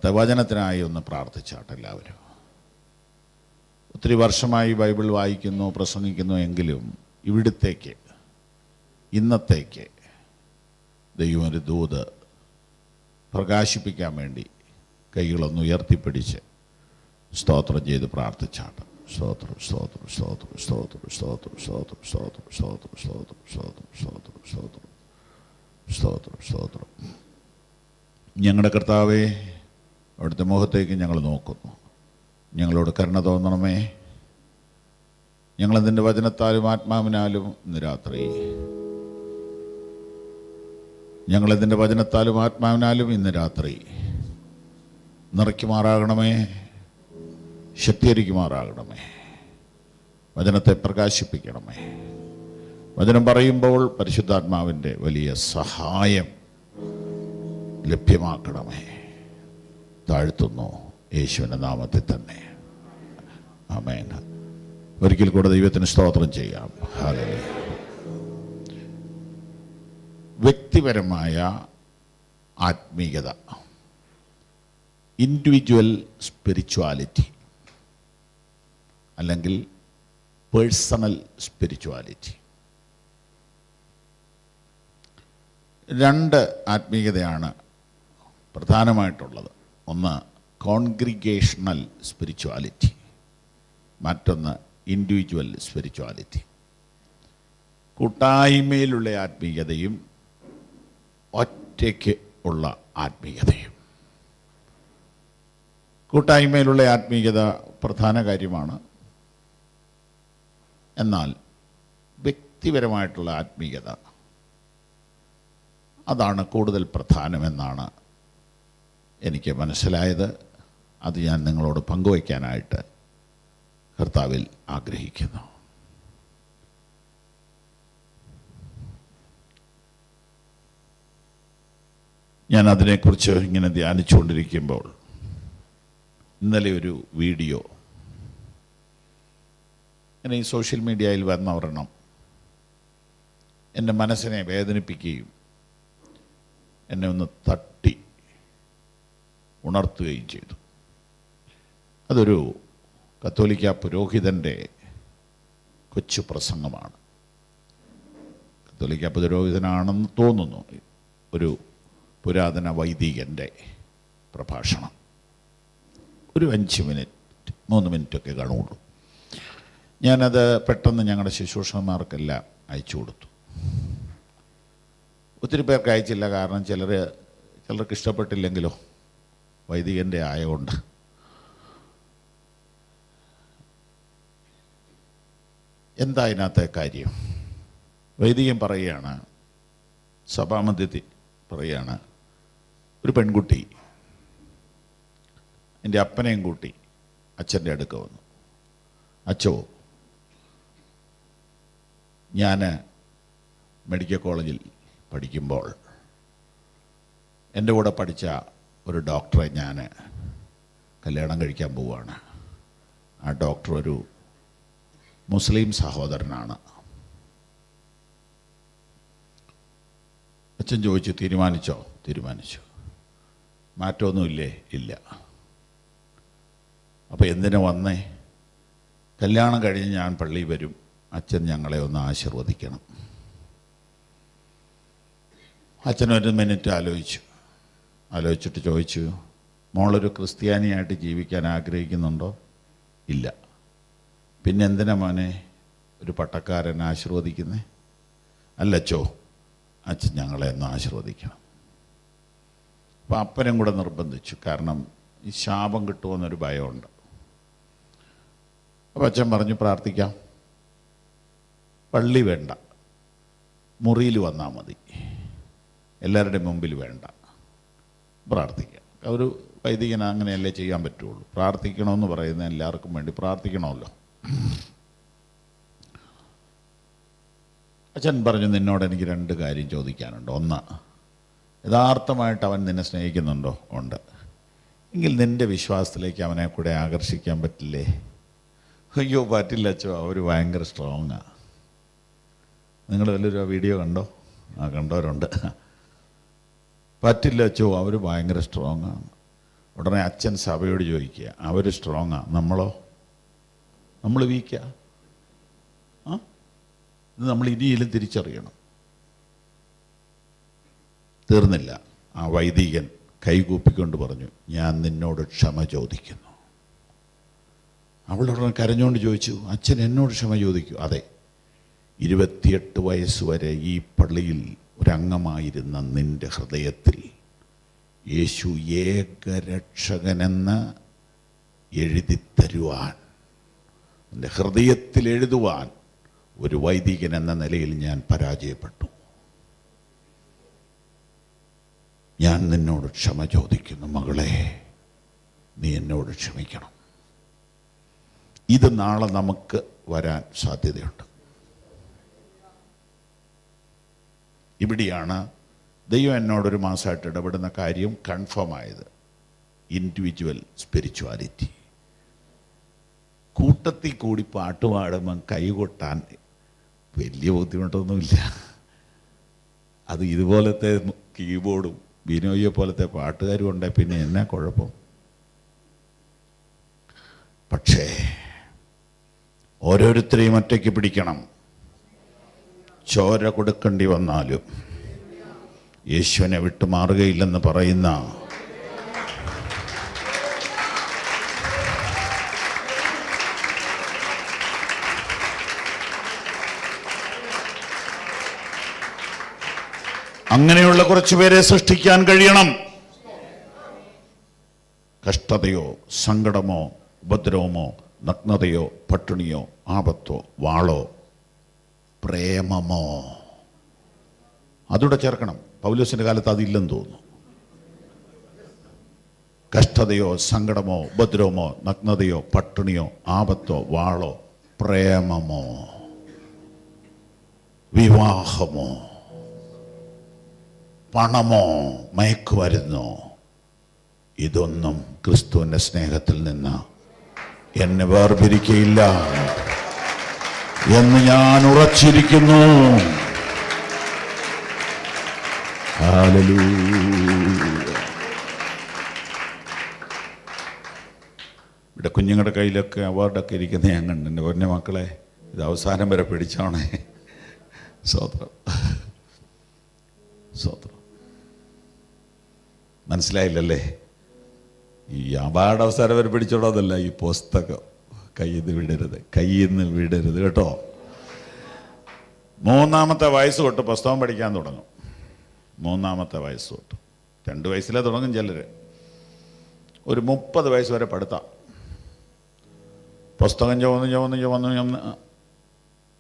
ഇന്നത്തെ വചനത്തിനായി ഒന്ന് പ്രാർത്ഥിച്ചാട്ടെ എല്ലാവരും. ഒത്തിരി വർഷമായി ബൈബിൾ വായിക്കുന്നു, പ്രസംഗിക്കുന്നു എങ്കിലും ഇവിടത്തേക്ക് ഇന്നത്തേക്ക് ദൈവം ഒരു ദൂത് പ്രകാശിപ്പിക്കാൻ വേണ്ടി കൈകളൊന്ന് ഉയർത്തിപ്പിടിച്ച് സ്തോത്രം ചെയ്ത് പ്രാർത്ഥിച്ചാണ്. സ്തോത്രം സ്തോത്രം സ്തോത്രം സ്തോത്രം സ്തോത്രം സ്തോത്രം സ്തോത്രം സ്തോത്രം സ്തോത്രം സ്തോത്രം സ്തോത്രം സ്തോത്രം സ്തോത്രം സ്തോത്രം. ഞങ്ങളുടെ കർത്താവേ, അവിടുത്തെ മുഖത്തേക്ക് ഞങ്ങൾ നോക്കുന്നു. ഞങ്ങളോട് കരുണ തോന്നണമേ. ഞങ്ങളതിൻ്റെ വചനത്താലും ആത്മാവിനാലും ഇന്ന് രാത്രി ഞങ്ങളതിൻ്റെ വചനത്താലും ആത്മാവിനാലും ഇന്ന് രാത്രി നിറയ്ക്കുമാറാകണമേ, ശക്തീകരിക്കുമാറാകണമേ. വചനത്തെ പ്രകാശിപ്പിക്കണമേ. വചനം പറയുമ്പോൾ പരിശുദ്ധാത്മാവിൻ്റെ വലിയ സഹായം ലഭ്യമാക്കണമേ. താഴ്ത്തുന്നു യേശുവിൻ്റെ നാമത്തിൽ തന്നെ. ആമേൻ. ഒരിക്കൽ കൂടെ ദൈവത്തിന് സ്തോത്രം ചെയ്യാം. ഹല്ലേലൂയ. വ്യക്തിപരമായ ആത്മീയത, ഇൻഡിവിജ്വൽ സ്പിരിച്വാലിറ്റി അല്ലെങ്കിൽ പേഴ്സണൽ സ്പിരിച്വാലിറ്റി, രണ്ട് ആത്മീയതയാണ് പ്രധാനമായിട്ടുള്ളത്. ഒന്ന് കോൺഗ്രിഗേഷണൽ സ്പിരിച്വാലിറ്റി, മറ്റൊന്ന് ഇൻഡിവിജ്വൽ സ്പിരിച്വാലിറ്റി. കൂട്ടായ്മയിലുള്ള ആത്മീയതയും ഒറ്റയ്ക്ക് ഉള്ള ആത്മീയതയും. കൂട്ടായ്മയിലുള്ള ആത്മീയത പ്രധാന കാര്യമാണ്. എന്നാൽ വ്യക്തിപരമായിട്ടുള്ള ആത്മീയത അതാണ് കൂടുതൽ പ്രധാനമെന്നാണ് എനിക്ക് മനസ്സിലായത്. അത് ഞാൻ നിങ്ങളോട് പങ്കുവയ്ക്കാനായിട്ട് കർത്താവിൽ ആഗ്രഹിക്കുന്നു. ഞാൻ അതിനെക്കുറിച്ച് ഇങ്ങനെ ധ്യാനിച്ചുകൊണ്ടിരിക്കുമ്പോൾ ഇന്നലെ ഒരു വീഡിയോ ഇങ്ങനെ ഈ സോഷ്യൽ മീഡിയയിൽ വന്ന ഒരെണ്ണം എൻ്റെ മനസ്സിനെ വേദനിപ്പിക്കുകയും എന്നെ ഒന്ന് തട്ടി ഉണർത്തുകയും ചെയ്തു. അതൊരു കത്തോലിക്ക പുരോഹിതൻ്റെ കൊച്ചു പ്രസംഗമാണ്. കത്തോലിക്ക പുരോഹിതനാണെന്ന് തോന്നുന്നു. ഒരു പുരാതന വൈദികൻ്റെ പ്രഭാഷണം. ഒരു 5 മിനിറ്റ് 3 മിനിറ്റൊക്കെ കാണുള്ളൂ. ഞാനത് പെട്ടെന്ന് ഞങ്ങളുടെ ശുശ്രൂഷകന്മാർക്കെല്ലാം അയച്ചു കൊടുത്തു. ഒത്തിരി പേർക്ക് അയച്ചില്ല, കാരണം ചിലർക്ക് ഇഷ്ടപ്പെട്ടില്ലെങ്കിലോ, വൈദികൻ്റെ ആയതുകൊണ്ട്. എന്താ ഇതിനകത്തെ കാര്യം? വൈദികൻ പറയുകയാണ്, സഭാമധ്യത്തിൽ പറയുകയാണ്, ഒരു പെൺകുട്ടി എൻ്റെ അപ്പനെയും കൂട്ടി അച്ഛൻ്റെ അടുക്ക വന്നു. അച്ചോ, ഞാൻ മെഡിക്കൽ കോളേജിൽ പഠിക്കുമ്പോൾ എൻ്റെ കൂടെ പഠിച്ച ഒരു ഡോക്ടറെ ഞാൻ കല്യാണം കഴിക്കാൻ പോവുകയാണ്. ആ ഡോക്ടർ ഒരു മുസ്ലിം സഹോദരനാണ്. അച്ഛൻ ചോദിച്ചു, തീരുമാനിച്ചോ? തീരുമാനിച്ചു. മാറ്റമൊന്നുമില്ലേ? ഇല്ല. അപ്പോൾ എന്തിനു വന്നേ? കല്യാണം കഴിഞ്ഞ് ഞാൻ പള്ളിയിൽ വരും, അച്ഛൻ ഞങ്ങളെ ഒന്ന് ആശീർവദിക്കണം. അച്ഛൻ 1 മിനിറ്റ് ആലോചിച്ചിട്ട് ചോദിച്ചു, മോളൊരു ക്രിസ്ത്യാനിയായിട്ട് ജീവിക്കാൻ ആഗ്രഹിക്കുന്നുണ്ടോ? ഇല്ല. പിന്നെ എന്തിനാ മോനെ ഒരു പട്ടക്കാരൻ ആശീർവദിക്കുന്നേ? അല്ലച്ചോ, അച്ഛൻ ഞങ്ങളെ ഒന്ന് ആശീർവദിക്കണം. അപ്പം അപ്പനും കൂടെ നിർബന്ധിച്ചു, കാരണം ഈ ശാപം കിട്ടുമെന്നൊരു ഭയമുണ്ട്. അപ്പം അച്ഛൻ പറഞ്ഞു, പ്രാർത്ഥിക്കാം, പള്ളി വേണ്ട, മുറിയിൽ വന്നാൽ മതി, എല്ലാവരുടെയും മുമ്പിൽ വേണ്ട, പ്രാർത്ഥിക്കാം. ഒരു വൈദികൻ അങ്ങനെയല്ലേ ചെയ്യാൻ പറ്റുള്ളൂ. പ്രാർത്ഥിക്കണമെന്ന് പറയുന്നത് എല്ലാവർക്കും വേണ്ടി പ്രാർത്ഥിക്കണമല്ലോ. അച്ഛൻ പറഞ്ഞു, നിന്നോട് എനിക്ക് 2 കാര്യം ചോദിക്കാനുണ്ട്. ഒന്ന്, യഥാർത്ഥമായിട്ട് അവൻ നിന്നെ സ്നേഹിക്കുന്നുണ്ടോ? ഉണ്ട്. എങ്കിൽ നിൻ്റെ വിശ്വാസത്തിലേക്ക് അവനെ കൂടെ ആകർഷിക്കാൻ പറ്റില്ലേ? അയ്യോ, പറ്റില്ല അച്ഛോ, അവർ ഭയങ്കര സ്ട്രോങ്ങാണ്. നിങ്ങൾ വല്ലൊരു വീഡിയോ കണ്ടോ? കണ്ടവരുണ്ട്. പറ്റില്ല അച്ചോ, അവർ ഭയങ്കര സ്ട്രോങ്ങാണ്. ഉടനെ അച്ഛൻ സഭയോട് ചോദിക്കുക, അവർ സ്ട്രോങ്ങാ, നമ്മളോ? നമ്മൾ വീക്കാ? ഇത് നമ്മൾ ഇനിയെങ്കിലും തിരിച്ചറിയണം. തീർന്നില്ല. ആ വൈദികൻ കൈകൂപ്പിക്കൊണ്ട് പറഞ്ഞു, ഞാൻ നിന്നോട് ക്ഷമ ചോദിക്കുന്നു. അവളുടനെ കരഞ്ഞുകൊണ്ട് ചോദിച്ചു, അച്ഛൻ എന്നോട് ക്ഷമ ചോദിക്കൂ? അതെ, 28 വയസ്സ് വരെ ഈ പള്ളിയിൽ ഒരംഗമായിരുന്ന നിന്റെ ഹൃദയത്തിൽ യേശു ഏകരക്ഷകനെന്ന് എഴുതിത്തരുവാൻ, നിന്റെ ഹൃദയത്തിൽ എഴുതുവാൻ ഒരു വൈദികൻ എന്ന നിലയിൽ ഞാൻ പരാജയപ്പെട്ടു. ഞാൻ നിന്നോട് ക്ഷമ ചോദിക്കുന്നു മകളെ, നീ എന്നോട് ക്ഷമിക്കണം. ഇത് നാളെ നമുക്ക് വരാൻ സാധ്യതയുണ്ട്. ഇവിടെയാണ് ദൈവം എന്നോടൊരു മാസമായിട്ട് ഇടപെടുന്ന കാര്യം കൺഫേം ആയത്. Individual spirituality. കൂട്ടത്തിൽ കൂടി പാട്ട് പാടുമ്പം കൈകൊട്ടാൻ വലിയ ബുദ്ധിമുട്ടൊന്നുമില്ല. അത് ഇതുപോലത്തെ കീബോർഡും ബിനോയെ പോലത്തെ പാട്ടുകാരും ഉണ്ടെങ്കിൽ പിന്നെ എന്നാ കുഴപ്പം? പക്ഷേ ഓരോരുത്തരെയും ഒറ്റയ്ക്ക് പിടിക്കണം. ചോര കൊടുക്കേണ്ടി വന്നാലും യേശുവിനെ വിട്ടുമാറുകയില്ലെന്ന് പറയുന്ന അങ്ങനെയുള്ള കുറച്ചു പേരെ സൃഷ്ടിക്കാൻ കഴിയണം. കഷ്ടതയോ സങ്കടമോ ഉപദ്രവമോ നഗ്നതയോ പട്ടിണിയോ ആപത്തോ വാളോ പ്രേമമോ, അതൂടെ ചേർക്കണം. പൗലോസിന്റെ കാലത്ത് അതില്ലെന്ന് തോന്നുന്നു. കഷ്ടതയോ സങ്കടമോ ഉപദ്രവമോ നഗ്നതയോ പട്ടിണിയോ ആപത്തോ വാളോ പ്രേമമോ വിവാഹമോ പണമോ മയക്കുമരുന്നോ, ഇതൊന്നും ക്രിസ്തുവിൻ്റെ സ്നേഹത്തിൽ നിന്ന് എന്നെ വേർപിരിക്കയില്ല എന്ന് ഞാൻ ഉറച്ചിരിക്കുന്നു. ഇവിടെ കുഞ്ഞുങ്ങളുടെ കയ്യിലൊക്കെ അവാർഡൊക്കെ ഇരിക്കുന്ന ഞാൻ കണ്ടു. എൻ്റെ പൊന്നെ മക്കളെ, ഇത് അവസാനം വരെ പിടിച്ചോണേ. സ്തോത്രം, സ്തോത്രം. മനസ്സിലായില്ലല്ലേ? ഈ അവാർഡ് അവസാനം വരെ പിടിച്ചോളാന്നല്ല, ഈ പുസ്തകം കയ്യിൽ നിന്ന് വിടരുത് കേട്ടോ. 3-ാമത്തെ വയസ്സ് തൊട്ട് പുസ്തകം പഠിക്കാൻ തുടങ്ങും. 3-ാമത്തെ വയസ്സ് തൊട്ട്. 2 വയസ്സിലേ തുടങ്ങും ചിലര്. ഒരു 30 വയസ്സ് വരെ പഠിത്താം. പുസ്തകം ചുവന്ന്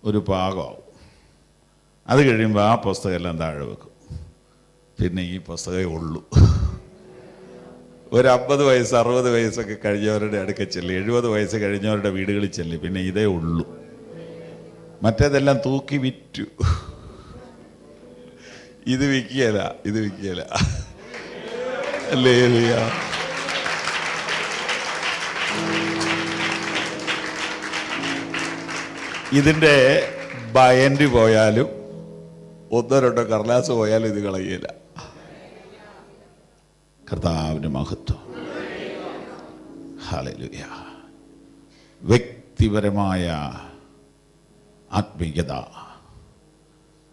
ഒരു പാകമാവും. അത് കഴിയുമ്പോൾ ആ പുസ്തകം എല്ലാം താഴെ വെക്കും. പിന്നെ ഈ പുസ്തകമേ ഉള്ളൂ. ഒരു 50 വയസ്സ് 60 വയസ്സൊക്കെ കഴിഞ്ഞവരുടെ അടുക്ക ചെല്ലി, 70 വയസ്സ് കഴിഞ്ഞവരുടെ വീടുകളിൽ ചെല്ലി, പിന്നെ ഇതേ ഉള്ളൂ. മറ്റേതെല്ലാം തൂക്കി വിറ്റു. ഇത് വിൽക്കുകയില്ല, ഇത് വിൽക്കുകയില്ല. അല്ലേ? ഇതിൻ്റെ ബയൻഡ് പോയാലും 1-2 കടലാസ് പോയാലും ഇത് കളയില്ല. കർത്താവിൻ്റെ മഹത്വം. ഹല്ലേലൂയ. വ്യക്തിപരമായ ആത്മീയത,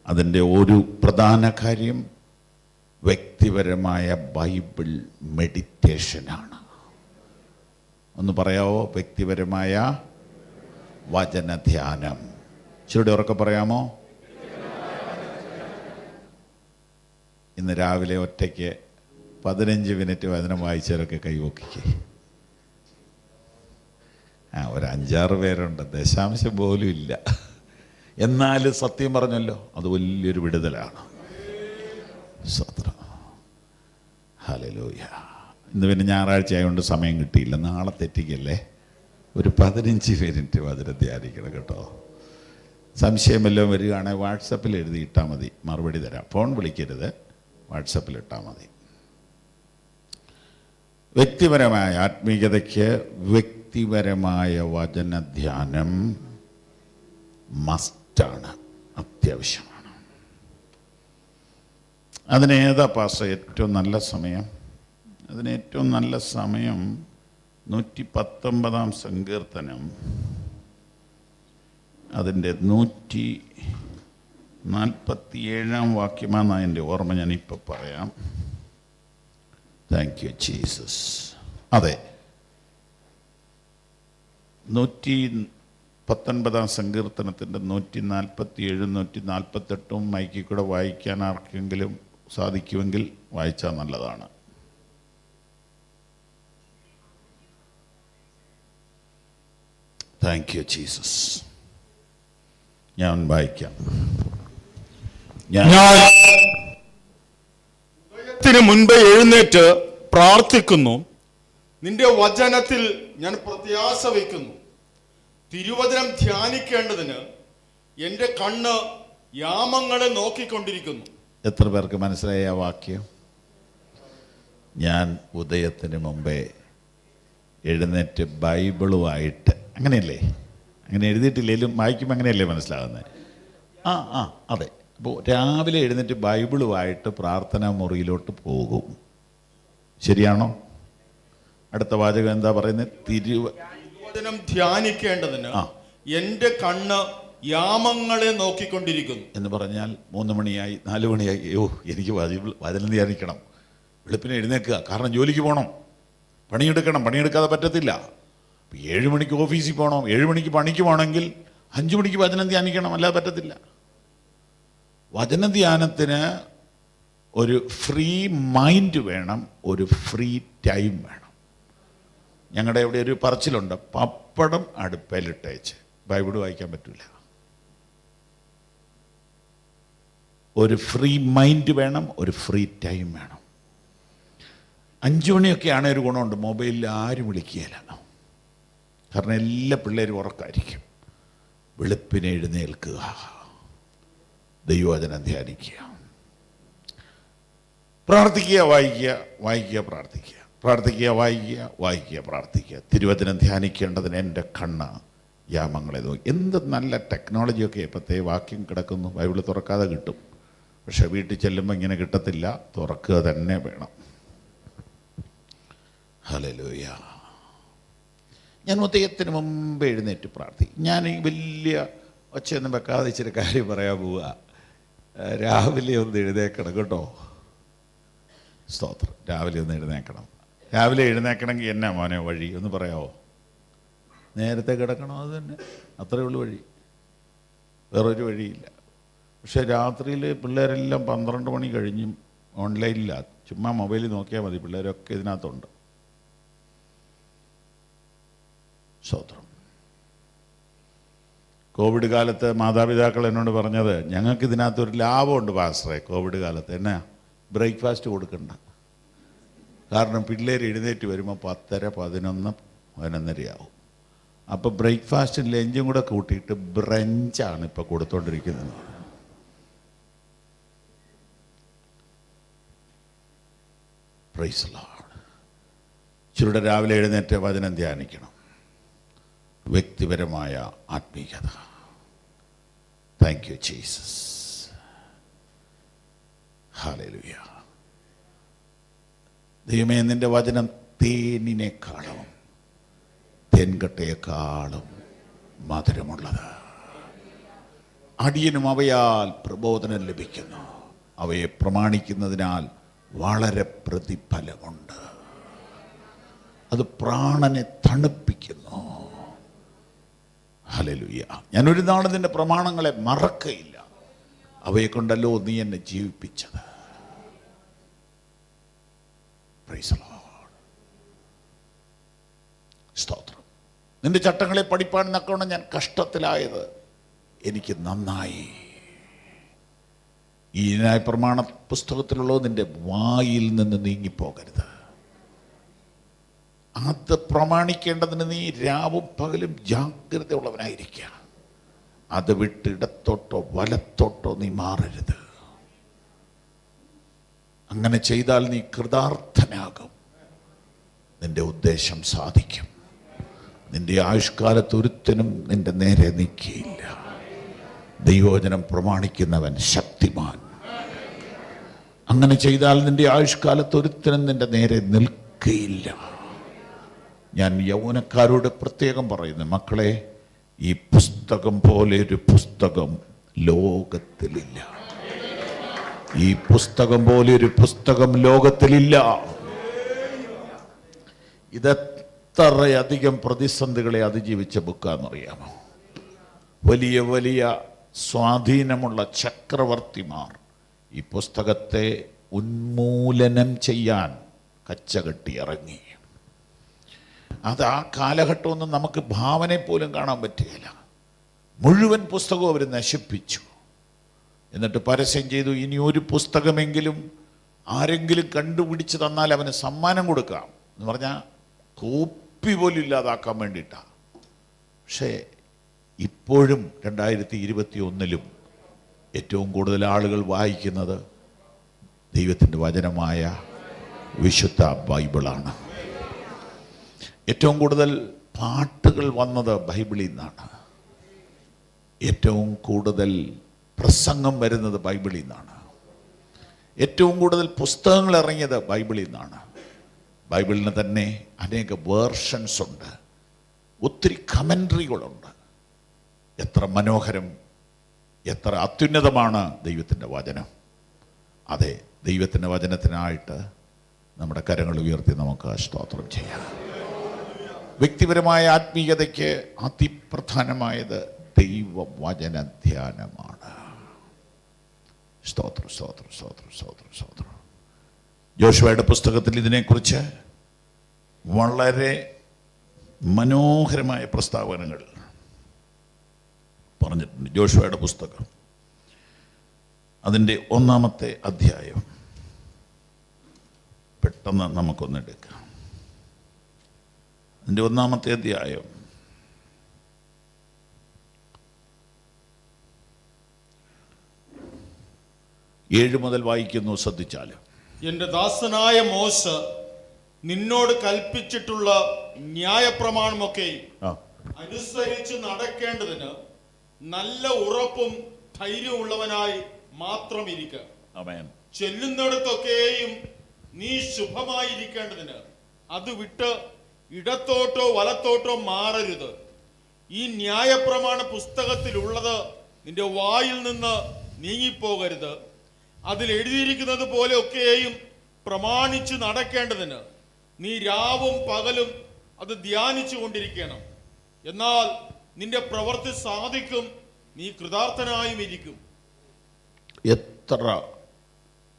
അതിൻ്റെ ഒരു പ്രധാന കാര്യം വ്യക്തിപരമായ ബൈബിൾ മെഡിറ്റേഷനാണ്. ഒന്ന് പറയാവോ? വ്യക്തിപരമായ വചനധ്യാനം. ഇച്ചിരി ഉറക്കെ പറയാമോ? ഇന്ന് രാവിലെ ഒറ്റയ്ക്ക് 15 മിനിറ്റ് വചനം വായിച്ചവരൊക്കെ കൈവക്കിക്കേ. ഒരു 5-6 പേരുണ്ട്, ദശാംശം പോലും ഇല്ല. എന്നാലും സത്യം പറഞ്ഞല്ലോ, അത് വലിയൊരു വിടുതലാണ്. സ്തോത്രം. ഹല്ലേലൂയ. ഇന്ന് പിന്നെ ഞായറാഴ്ച ആയതുകൊണ്ട് സമയം കിട്ടിയില്ല. നാളെ തെറ്റിക്കല്ലേ. ഒരു 15 മിനിറ്റ് വചനം ധ്യാനിക്കണം കേട്ടോ. സംശയം വല്ലതും വരികയാണെങ്കിൽ വാട്സപ്പിൽ എഴുതി ഇട്ടാൽ മതി, മറുപടി തരാം. ഫോൺ വിളിക്കരുത്, വാട്സപ്പിൽ ഇട്ടാൽ മതി. വ്യക്തിപരമായ ആത്മീയതയ്ക്ക് വ്യക്തിപരമായ വചനധ്യാനം മസ്റ്റാണ്, അത്യാവശ്യമാണ്. അതിനേതാ പാസ്റ്റർ ഏറ്റവും നല്ല സമയം? അതിന് ഏറ്റവും നല്ല സമയം 119 സങ്കീർത്തനം അതിൻ്റെ 147 വാക്യമാണെന്നാണ് എൻ്റെ ഓർമ്മ. ഞാനിപ്പോൾ പറയാം. Thank you Jesus. അതെ, 119 സങ്കീർത്തനത്തിൻ്റെ 147, 148 മൈക്കിൽ കൂടെ വായിക്കാൻ ആർക്കെങ്കിലും സാധിക്കുമെങ്കിൽ വായിച്ചാൽ നല്ലതാണ്. Thank you Jesus. ഞാൻ വായിക്കാം. ഞാൻ ഉദയത്തിന് മുൻപേ എഴുന്നേറ്റ് പ്രാർത്ഥിക്കുന്നു, നിന്റെ വചനത്തിൽ ഞാൻ പ്രത്യാശ വയ്ക്കുന്നു. തിരുവചനം ധ്യാനിക്കേണ്ടതിന് എൻ്റെ കണ്ണ് യാമങ്ങളെ നോക്കിക്കൊണ്ടിരിക്കുന്നു. എത്ര പേർക്ക് മനസ്സിലായ ആ വാക്യം? ഞാൻ ഉദയത്തിന് മുമ്പേ എഴുന്നേറ്റ് ബൈബിളുമായിട്ട്, അങ്ങനെയല്ലേ? അങ്ങനെ എഴുതിയിട്ടില്ലെങ്കിലും വായിക്കുമ്പോൾ അങ്ങനെയല്ലേ മനസ്സിലാകുന്നത്? അതെ. അപ്പോൾ രാവിലെ എഴുന്നേറ്റ് ബൈബിളുമായിട്ട് പ്രാർത്ഥനാ മുറിയിലോട്ട് പോകും. ശരിയാണോ? അടുത്ത വാചകം എന്താ പറയുന്നത്? തിരുവചനം ധ്യാനിക്കേണ്ടതിന് എൻ്റെ കണ്ണ് യാമങ്ങളെ നോക്കിക്കൊണ്ടിരിക്കുന്നു എന്ന് പറഞ്ഞാൽ 3 മണിയായി 4 മണിയായി, എനിക്ക് വചനം ധ്യാനിക്കണം. വെളുപ്പിനെ എഴുന്നേൽക്കുക, കാരണം ജോലിക്ക് പോകണം, പണിയെടുക്കണം. പണിയെടുക്കാതെ പറ്റത്തില്ല. 7 മണിക്ക് ഓഫീസിൽ പോകണം, 7 മണിക്ക് പണിക്ക് പോകണമെങ്കിൽ 5 മണിക്ക് വചനം ധ്യാനിക്കണം, അല്ലാതെ പറ്റത്തില്ല. വചന ധ്യാനത്തിന് ഒരു ഫ്രീ മൈൻഡ് വേണം, ഒരു ഫ്രീ ടൈം വേണം. ഞങ്ങളുടെ ഇവിടെ ഒരു പറച്ചിലുണ്ട്, പപ്പടം അടുപ്പയിലിട്ടേച്ച് ബൈബിൾ വായിക്കാൻ പറ്റില്ല. ഒരു ഫ്രീ മൈൻഡ് വേണം, ഒരു ഫ്രീ ടൈം വേണം. 5 മണിയൊക്കെയാണ് ഒരു ഗുണമുണ്ട്, മൊബൈലിൽ ആരും വിളിക്കുകയില്ല. കാരണം എല്ലാ പിള്ളേരും ഉറക്കായിരിക്കും. വെളുപ്പിനെ എഴുന്നേൽക്കുക, ദൈവവചനം ധ്യാനിക്കുക, പ്രാർത്ഥിക്കുക, വായിക്കുക, വായിക്കുക, പ്രാർത്ഥിക്കുക, പ്രാർത്ഥിക്കുക, വായിക്കുക, വായിക്കുക, പ്രാർത്ഥിക്കുക. തിരുവചനം ധ്യാനിക്കേണ്ടതിന് എൻ്റെ കണ്ണ് യാമങ്ങളെ നോക്കി. എന്ത് നല്ല ടെക്നോളജിയൊക്കെ ഇപ്പോഴത്തെ വാക്യം കിടക്കുന്നു. ബൈബിൾ തുറക്കാതെ കിട്ടും, പക്ഷെ വീട്ടിൽ ചെല്ലുമ്പോൾ ഇങ്ങനെ കിട്ടത്തില്ല, തുറക്കുക തന്നെ വേണം. ഹല്ലേലൂയ. ഞാൻ ഉദയത്തിന് മുമ്പ് എഴുന്നേറ്റ് പ്രാർത്ഥിക്കും. ഞാൻ ഈ വലിയ ഒച്ചയൊന്നും വെക്കാതെ ഇച്ചിരി കാര്യം പറയാൻ പോവുക. രാവിലെ ഒന്ന് എഴുന്നേക്കണം കേട്ടോ. സ്തോത്രം. രാവിലെ ഒന്ന് എഴുന്നേക്കണം. രാവിലെ എഴുന്നേക്കണമെങ്കിൽ എന്നാ മോനെ വഴി ഒന്ന് പറയാമോ? നേരത്തെ കിടക്കണോ? അത് തന്നെ, അത്രയേ ഉള്ളൂ വഴി, വേറൊരു വഴിയില്ല. പക്ഷെ രാത്രിയിൽ പിള്ളേരെല്ലാം 12 മണി കഴിഞ്ഞും ഓൺലൈനില്ല. ചുമ്മാ മൊബൈലിൽ നോക്കിയാൽ മതി, പിള്ളേരൊക്കെ ഇതിനകത്തുണ്ട്. സ്തോത്രം. കോവിഡ് കാലത്ത് മാതാപിതാക്കൾ എന്നോട് പറഞ്ഞത്, ഞങ്ങൾക്ക് ഇതിനകത്തൊരു ലാഭമുണ്ട് പാസ്റ്ററെ. കോവിഡ് കാലത്ത് എന്നാ ബ്രേക്ക്ഫാസ്റ്റ് കൊടുക്കണ്ട. കാരണം പിള്ളേർ എഴുന്നേറ്റ് വരുമ്പോൾ 10:30, 11, 11:30 അപ്പോൾ ബ്രേക്ക്ഫാസ്റ്റും ലഞ്ചും കൂടെ കൂട്ടിയിട്ട് ബ്രഞ്ചാണ് ഇപ്പോൾ കൊടുത്തോണ്ടിരിക്കുന്നത്. Praise the lord. ചുരുടെ രാവിലെ എഴുന്നേറ്റ് വചനം ധ്യാനിക്കണം. വ്യക്തിപരമായ ആത്മീയത. Thank you Jesus. ഹല്ലേലൂയ. ദൈവമേ, നിന്റെ വചനം തേനിനേക്കാളും തേൻകട്ടയേക്കാളും മധുരമുള്ളത്. അടിയനും അവയാൽ പ്രബോധനം ലഭിക്കുന്നു. അവയെ പ്രമാണിക്കുന്നതിനാൽ വളരെ പ്രതിഫലമുണ്ട്. അത് പ്രാണനെ തണുപ്പിക്കുന്നു. ഹല്ലേലൂയ. ഞാനൊരു നാൾ നിന്റെ പ്രമാണങ്ങളെ മറക്കയില്ല. അവയെ കൊണ്ടല്ലോ നീ എന്നെ ജീവിപ്പിച്ചത്. Price the Lord. സ്തോത്രം. നിന്റെ ചട്ടങ്ങളെ പഠിപ്പാൻ നക്കവണ്ണം ഞാൻ കഷ്ടത്തിലായത് എനിക്ക് നന്നായി. ഈ ന്യായ പ്രമാണ പുസ്തകത്തിലുള്ളത് നിന്റെ വായിൽ നിന്ന് നീങ്ങിപ്പോകരുത്. അത് പ്രമാണിക്കേണ്ടതിന് നീ രാവും പകലും ജാഗ്രതയുള്ളവനായിരിക്കുക. അത് വിട്ട് ഇടത്തോട്ടോ വലത്തോട്ടോ നീ മാറരുത്. അങ്ങനെ ചെയ്താൽ നീ കൃതാർത്ഥനാകും. നിന്റെ ഉദ്ദേശം സാധിക്കും. നിന്റെ ആയുഷ്കാലത്ത് ഒരുത്തനും നിന്റെ നേരെ നിൽക്കുകയില്ല. ദൈവവചനം പ്രമാണിക്കുന്നവൻ ശക്തിമാൻ. അങ്ങനെ ചെയ്താൽ നിന്റെ ആയുഷ്കാലത്ത് ഒരുത്തനും നിന്റെ നേരെ നിൽക്കും. ഒക്കെയില്ല. ഞാൻ യൗവനക്കാരോട് പ്രത്യേകം പറയുന്നു, മക്കളെ, ഈ പുസ്തകം പോലെ ഒരു പുസ്തകം ലോകത്തിലില്ല. ഈ പുസ്തകം പോലെ ഒരു പുസ്തകം ലോകത്തിലില്ല. ഇതെത്രയധികം പ്രതിസന്ധികളെ അതിജീവിച്ച ബുക്കാണെന്നറിയാമോ? വലിയ വലിയ സ്വാധീനമുള്ള ചക്രവർത്തിമാർ ഈ പുസ്തകത്തെ ഉന്മൂലനം ചെയ്യാൻ കച്ചകെട്ടി ഇറങ്ങി. അത് ആ കാലഘട്ടമൊന്നും നമുക്ക് ഭാവന പോലും കാണാൻ പറ്റുകയില്ല. മുഴുവൻ പുസ്തകവും അവർ നശിപ്പിച്ചു. എന്നിട്ട് പരസ്യം ചെയ്തു, ഇനി ഒരു പുസ്തകമെങ്കിലും ആരെങ്കിലും കണ്ടുപിടിച്ച് തന്നാൽ അവന് സമ്മാനം കൊടുക്കാം എന്ന് പറഞ്ഞാൽ കോപ്പി പോലും ഇല്ലാതാക്കാൻ വേണ്ടിയിട്ടാണ്. പക്ഷേ ഇപ്പോഴും 2021 ഏറ്റവും കൂടുതൽ ആളുകൾ വായിക്കുന്നത് ദൈവത്തിൻ്റെ വചനമായ വിശുദ്ധ ബൈബിളാണ്. ഏറ്റവും കൂടുതൽ പാട്ടുകൾ വന്നത് ബൈബിളിൽ നിന്നാണ്. ഏറ്റവും കൂടുതൽ പ്രസംഗം വരുന്നത് ബൈബിളിൽ നിന്നാണ്. ഏറ്റവും കൂടുതൽ പുസ്തകങ്ങൾ ഇറങ്ങിയത് ബൈബിളിൽ നിന്നാണ്. ബൈബിളിന് തന്നെ അനേക വേർഷൻസ് ഉണ്ട്, ഒത്തിരി കമൻട്രികളുണ്ട്. എത്ര മനോഹരം, എത്ര അത്യുന്നതമാണ് ദൈവത്തിൻ്റെ വചനം. അതെ, ദൈവത്തിൻ്റെ വചനത്തിനായിട്ട് നമ്മുടെ കരങ്ങൾ ഉയർത്തി നമുക്ക് സ്തോത്രം ചെയ്യാം. വ്യക്തിപരമായ ആത്മീയതയ്ക്ക് അതിപ്രധാനമായത് ദൈവവചന ധ്യാനമാണ്. സ്തോത്രം, സ്തോത്രം, സ്തോത്രം, സ്തോത്രം, സ്തോത്രം. യോശുവയുടെ പുസ്തകത്തിൽ ഇതിനെക്കുറിച്ച് വളരെ മനോഹരമായ പ്രസ്താവനകൾ പറഞ്ഞിട്ടുണ്ട്. യോശുവയുടെ പുസ്തകം അതിൻ്റെ 1-ാമത്തെ അധ്യായം പെട്ടെന്ന് നമുക്കൊന്നെടുക്കാം. അതിൻ്റെ 1-ാമത്തെ അധ്യായം 7 മുതൽ വായിക്കുന്നു, ശ്രദ്ധിച്ചാൽ. എന്റെ ദാസനായ മോശ നിന്നോട് കൽപ്പിച്ചിട്ടുള്ള ന്യായപ്രമാണമൊക്കെ അനുസരിച്ച് നടക്കേണ്ടതിന് നല്ല ഉറപ്പും ധൈര്യമുള്ളവനായി മാത്രം ഇരിക്കുക. ചെല്ലുന്നിടത്തൊക്കെയും നീ ശുഭമായിരിക്കേണ്ടതിന് അത് വിട്ട് ഇടത്തോട്ടോ വലത്തോട്ടോ മാറരുത്. ഈ ന്യായപ്രമാണ പുസ്തകത്തിലുള്ളത് നിന്റെ വായിൽ നിന്ന് നീങ്ങിപ്പോകരുത്. അതിൽ എഴുതിയിരിക്കുന്നത് പോലെ ഒക്കെയും പ്രമാണിച്ച് നടക്കേണ്ടതിന് നീ രാവും പകലും അത് ധ്യാനിച്ചു കൊണ്ടിരിക്കണം. എന്നാൽ നിന്റെ പ്രവൃത്തി സാധിക്കും, നീ കൃതാർത്ഥനായും ഇരിക്കും. എത്ര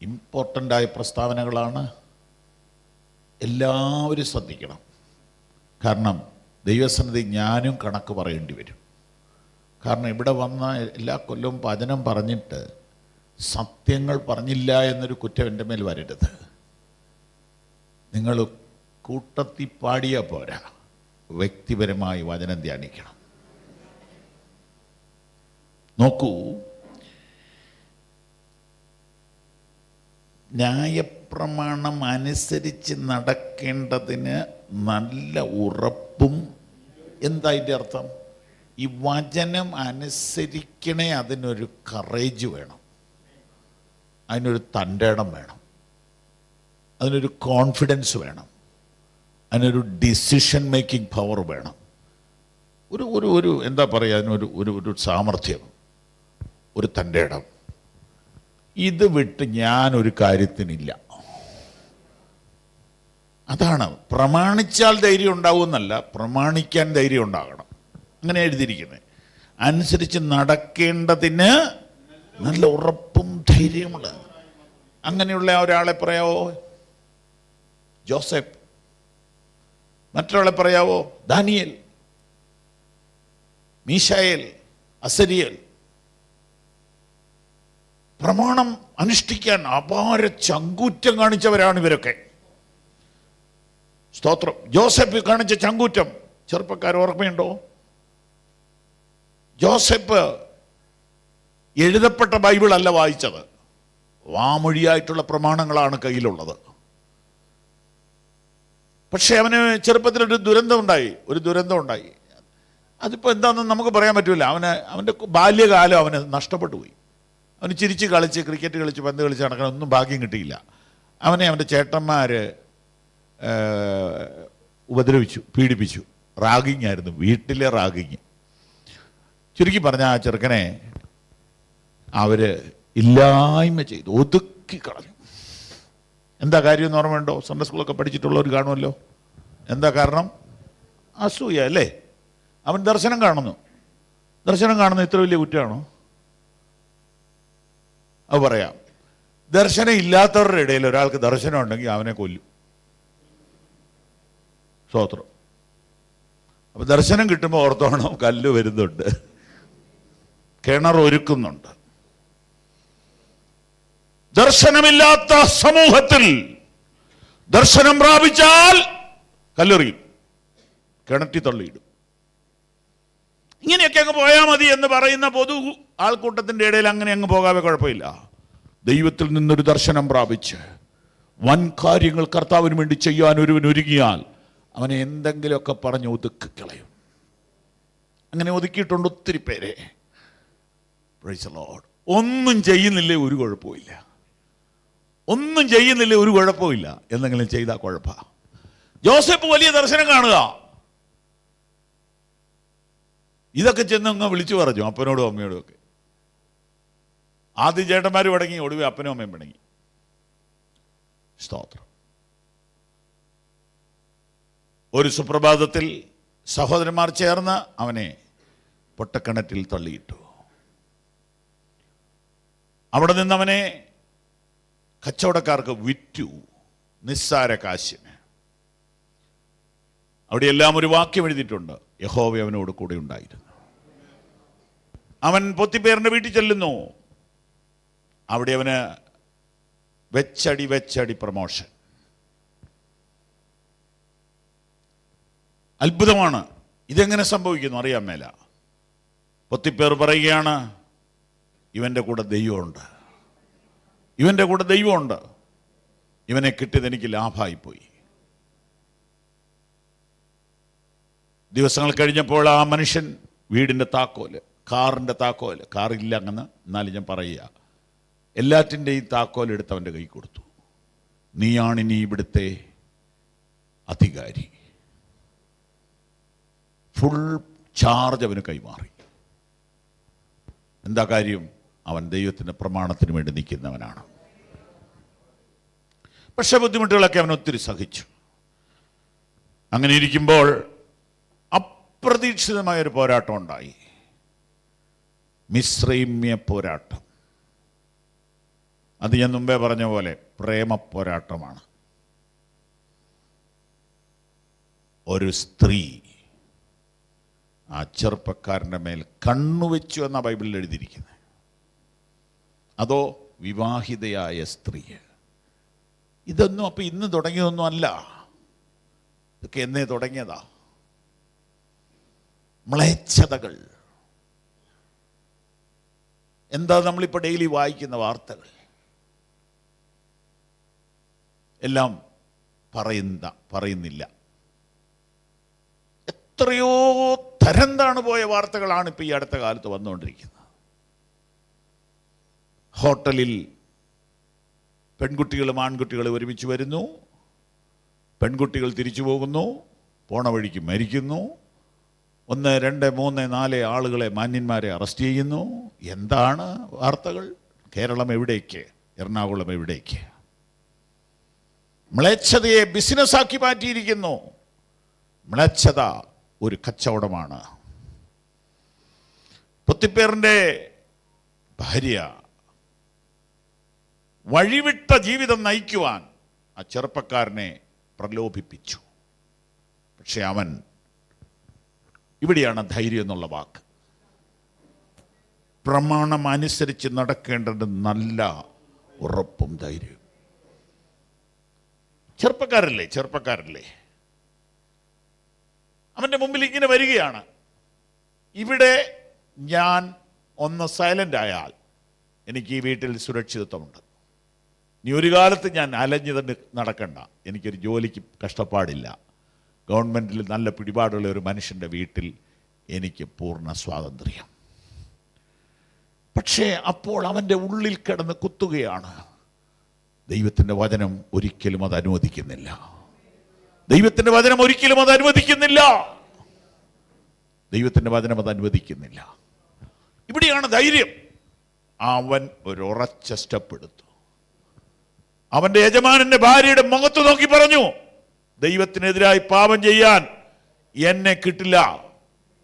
ഇമ്പോർട്ടൻ്റ് ആയ പ്രസ്താവനകളാണ്. എല്ലാവരും ശ്രദ്ധിക്കണം. കാരണം ദൈവസന്നിധി ഞാനും കണക്ക് പറയേണ്ടി വരും. കാരണം ഇവിടെ വന്ന എല്ലാ കൊല്ലവും വചനം പറഞ്ഞിട്ട് സത്യങ്ങൾ പറഞ്ഞില്ല എന്നൊരു കുറ്റം എൻ്റെ മേൽ വരരുത്. നിങ്ങൾ കൂട്ടത്തിൽ പാടിയാൽ പോരാ, വ്യക്തിപരമായി വചനം ധ്യാനിക്കണം. നോക്കൂ, ന്യായപ്രമാണം അനുസരിച്ച് നടക്കേണ്ടതിന് നല്ല ഉറപ്പും. എന്താ ഇതിൻ്റെ അർത്ഥം? ഈ വചനം അനുസരിക്കണേ, അതിനൊരു കറേജ് വേണം, അതിനൊരു തൻ്റെടം വേണം, അതിനൊരു കോൺഫിഡൻസ് വേണം, അതിനൊരു ഡിസിഷൻ മേക്കിംഗ് പവർ വേണം, ഒരു ഒരു ഒരു എന്താ പറയുക, അതിനൊരു ഒരു ഒരു സാമർഥ്യം, ഒരു തൻ്റെടം. ഇത് വിട്ട് ഞാനൊരു കാര്യത്തിനില്ല. അതാണ് പ്രമാണിച്ചാൽ ധൈര്യം ഉണ്ടാവുമെന്നല്ല, പ്രമാണിക്കാൻ ധൈര്യം ഉണ്ടാകണം. അങ്ങനെ എഴുതിയിരിക്കുന്നത്. അനുസരിച്ച് നടക്കേണ്ടതിന് നല്ല ഉറപ്പും ധൈര്യമുള്ള. അങ്ങനെയുള്ള ഒരാളെ പറയാവോ? ജോസഫ്. മറ്റൊരാളെ പറയാവോ? ദാനിയേൽ, മീശായേൽ, അസരിയേൽ. പ്രമാണം അനുഷ്ഠിക്കാൻ അപാര ചങ്കൂറ്റം കാണിച്ചവരാണ് ഇവരൊക്കെ. സ്തോത്രം. ജോസഫ് കാണിച്ച ചങ്കൂറ്റം ചെറുപ്പക്കാർ ഓർമ്മയുണ്ടോ? ജോസഫ് എഴുതപ്പെട്ട ബൈബിൾ അല്ല വായിച്ചത്, വാമൊഴിയായിട്ടുള്ള പ്രമാണങ്ങളാണ് കയ്യിലുള്ളത്. പക്ഷെ അവന് ചെറുപ്പത്തിലൊരു ദുരന്തം ഉണ്ടായി. അതിപ്പോൾ എന്താണെന്ന് നമുക്ക് പറയാൻ പറ്റില്ല. അവൻ്റെ ബാല്യകാലം അവന് നഷ്ടപ്പെട്ടു പോയി. അവന് ചിരിച്ച് കളിച്ച് ക്രിക്കറ്റ് കളിച്ച് പന്ത് കളിച്ച് നടക്കണം, ഒന്നും ഭാഗ്യം കിട്ടിയില്ല. അവൻ്റെ ചേട്ടന്മാർ ഉപദ്രവിച്ചു, പീഡിപ്പിച്ചു. റാഗിങ് ആയിരുന്നു, വീട്ടിലെ റാഗിങ്. ചുരുക്കി പറഞ്ഞ ആ ചെറുക്കനെ അവർ ഇല്ലായ്മ ചെയ്തു, ഒതുക്കി കളഞ്ഞു. എന്താ കാര്യം എന്ന് ഓർമ്മയുണ്ടോ? സൺഡേ സ്കൂളൊക്കെ പഠിച്ചിട്ടുള്ളവർ കാണുമല്ലോ. എന്താ കാരണം? അസൂയ അല്ലേ? അവൻ ദർശനം കാണുന്നു. ദർശനം കാണുന്നത് ഇത്ര വലിയ കുറ്റമാണോ? അത് പറയാം. ദർശനം ഇല്ലാത്തവരുടെ ഇടയിൽ ഒരാൾക്ക് ദർശനം ഉണ്ടെങ്കിൽ അവനെ കൊല്ലും. സ്തോത്രം. അപ്പൊ ദർശനം കിട്ടുമ്പോൾ ഓർത്തോണം, കല്ല് വരുന്നുണ്ട്, കിണർ ഒരുക്കുന്നുണ്ട്. ദർശനമില്ലാത്ത സമൂഹത്തിൽ ദർശനം പ്രാപിച്ചാൽ കല്ലെറിയും, കിണറ്റി തള്ളിയിടും. ഇങ്ങനെയൊക്കെ അങ്ങ് പോയാൽ മതി എന്ന് പറയുന്ന പൊതു ആൾക്കൂട്ടത്തിന്റെ ഇടയിൽ അങ്ങനെ അങ്ങ് പോകാതെ കുഴപ്പമില്ല. ദൈവത്തിൽ നിന്നൊരു ദർശനം പ്രാപിച്ച് വൻ കാര്യങ്ങൾ കർത്താവിന് വേണ്ടി ചെയ്യാൻ ഒരുവൻ ഒരുങ്ങിയാൽ അവനെ എന്തെങ്കിലുമൊക്കെ പറഞ്ഞ് ഒതുക്കി കളയും. അങ്ങനെ ഒതുക്കിയിട്ടുണ്ട് ഒത്തിരി പേരെ. Price the Lord. ഒന്നും ചെയ്യുന്നില്ലേ ഒരു കുഴപ്പമില്ല, ഒന്നും ചെയ്യുന്നില്ലേ ഒരു കുഴപ്പമില്ല, എന്തെങ്കിലും ചെയ്താൽ കുഴപ്പമാണ്. ജോസഫ് വലിയ ദർശനം കാണുക, ഇതൊക്കെ ചെന്ന് അങ്ങ് വിളിച്ചു പറഞ്ഞു അപ്പനോടും അമ്മയോടും ഒക്കെ. ആദ്യം ചേട്ടന്മാർ പിടങ്ങി, ഒടുവിൽ അപ്പനും അമ്മയും പിടങ്ങി. സ്തോത്രം. ഒരു സുപ്രഭാതത്തിൽ സഹോദരന്മാർ ചേർന്ന് അവനെ പൊട്ടക്കിണറ്റിൽ തള്ളിയിട്ടു. അവിടെ നിന്ന് അവനെ കച്ചവടക്കാർക്ക് വിറ്റു, നിസ്സാര കാശിന്. അവിടെയെല്ലാം ഒരു വാക്യം എഴുതിയിട്ടുണ്ട്, യഹോവ അവനോട് കൂടെ ഉണ്ടായിരുന്നു. അവൻ പോത്തിഫേറിന്റെ വീട്ടിൽ ചെല്ലുന്നു. അവിടെ അവന് വെച്ചടി പ്രമോഷൻ. അത്ഭുതമാണ്. ഇതെങ്ങനെ സംഭവിക്കുന്നു അറിയാൻ മേല. പോത്തിഫേർ പറയുകയാണ്, ഇവന്റെ കൂടെ ദൈവമുണ്ട്, ഇവന്റെ കൂടെ ദൈവമുണ്ട്, ഇവനെ കിട്ടിയത് എനിക്ക് ലാഭമായിപ്പോയി. ദിവസങ്ങൾ കഴിഞ്ഞപ്പോൾ ആ മനുഷ്യൻ വീടിൻ്റെ താക്കോല്, കാറിൻ്റെ താക്കോല്, കാറില്ല അങ്ങനെ, എന്നാലും ഞാൻ പറയുക, എല്ലാറ്റിൻ്റെയും താക്കോൽ എടുത്ത് അവൻ്റെ കൈ കൊടുത്തു. നീയാണിനി ഇവിടുത്തെ അധികാരി. ഫുൾ ചാർജ് അവന് കൈമാറി. എന്താ കാര്യം? അവൻ ദൈവത്തിൻ്റെ പ്രമാണത്തിന് വേണ്ടി നിൽക്കുന്നവനാണ്. പക്ഷെ ബുദ്ധിമുട്ടുകളൊക്കെ അവൻ ഒത്തിരി സഹിച്ചു. അങ്ങനെ ഇരിക്കുമ്പോൾ അപ്രതീക്ഷിതമായൊരു പോരാട്ടം ഉണ്ടായി. മിസ്രൈമ്യ പോരാട്ടം. അത് ഞാൻ മുമ്പേ പറഞ്ഞ പോലെ പ്രേമ പോരാട്ടമാണ്. ഒരു സ്ത്രീ ആ ചെറുപ്പക്കാരൻ്റെ മേൽ കണ്ണുവെച്ചു എന്നാണ് ബൈബിളിൽ എഴുതിയിരിക്കുന്നത്. അതോ വിവാഹിതയായ സ്ത്രീ. ഇതൊന്നും അപ്പം ഇന്ന് തുടങ്ങിയതൊന്നും അല്ല, ഇതൊക്കെ എന്നേ തുടങ്ങിയതാ. മ്ലേച്ഛതകൾ. എന്താ നമ്മളിപ്പോൾ ഡെയിലി വായിക്കുന്ന വാർത്തകൾ എല്ലാം പറയുന്നില്ല. എത്രയോ തരം താണു പോയ വാർത്തകളാണ് ഇപ്പം ഈ അടുത്ത കാലത്ത് വന്നുകൊണ്ടിരിക്കുന്നത്. ഹോട്ടലിൽ പെൺകുട്ടികളും ആൺകുട്ടികളും ഒരുമിച്ച് വരുന്നു, പെൺകുട്ടികൾ തിരിച്ചു പോകുന്നു, പോണ വഴിക്ക് മരിക്കുന്നു. 1, 2, 3, 4 ആളുകളെ, മാന്യന്മാരെ അറസ്റ്റ് ചെയ്യുന്നു. എന്താണ് വാർത്തകൾ? കേരളം എവിടേക്ക്? എറണാകുളം എവിടേക്ക്? മ്ലേച്ഛതയെ ബിസിനസ്സാക്കി മാറ്റിയിരിക്കുന്നു. മ്ലേച്ഛത ഒരു കച്ചവടമാണ്. പോത്തിഫേറിന്റെ ഭാര്യ വഴിവിട്ട ജീവിതം നയിക്കുവാൻ ആ ചെറുപ്പക്കാരനെ പ്രലോഭിപ്പിച്ചു. പക്ഷെ അവൻ, ഇവിടെയാണ് ധൈര്യം എന്നുള്ള വാക്ക്. പ്രമാണം അനുസരിച്ച് നടക്കേണ്ടത് നല്ല ഉറപ്പും ധൈര്യവും. ചെറുപ്പക്കാരല്ലേ അവൻ്റെ മുമ്പിൽ ഇങ്ങനെ വരികയാണ്. ഇവിടെ ഞാൻ ഒന്ന് സൈലൻ്റ് ആയാൽ എനിക്ക് ഈ വീട്ടിൽ സുരക്ഷിതത്വമുണ്ട്. ഇനി ഒരു കാലത്ത് ഞാൻ അലഞ്ഞു തന്നെ നടക്കണ്ട, എനിക്കൊരു ജോലിക്ക് കഷ്ടപ്പാടില്ല, ഗവൺമെൻറ്റിൽ നല്ല പിടിപാടുള്ള ഒരു മനുഷ്യൻ്റെ വീട്ടിൽ എനിക്ക് പൂർണ്ണ സ്വാതന്ത്ര്യം. പക്ഷേ അപ്പോൾ അവൻ്റെ ഉള്ളിൽ കിടന്ന് കുത്തുകയാണ്. ദൈവത്തിൻ്റെ വചനം ഒരിക്കലും അത് അനുവദിക്കുന്നില്ല. ദൈവത്തിന്റെ വചനം ഒരിക്കലും അത് അനുവദിക്കുന്നില്ല. ദൈവത്തിന്റെ വചനം അത് അനുവദിക്കുന്നില്ല. ഇവിടെയാണ് ധൈര്യം. അവൻ ഒരു ഉറച്ച സ്റ്റെപ്പ് എടുത്തു. അവന്റെ യജമാനന്റെ ഭാര്യയുടെ മുഖത്ത് നോക്കി പറഞ്ഞു, ദൈവത്തിനെതിരായി പാപം ചെയ്യാൻ എന്നെ കിട്ടില്ല,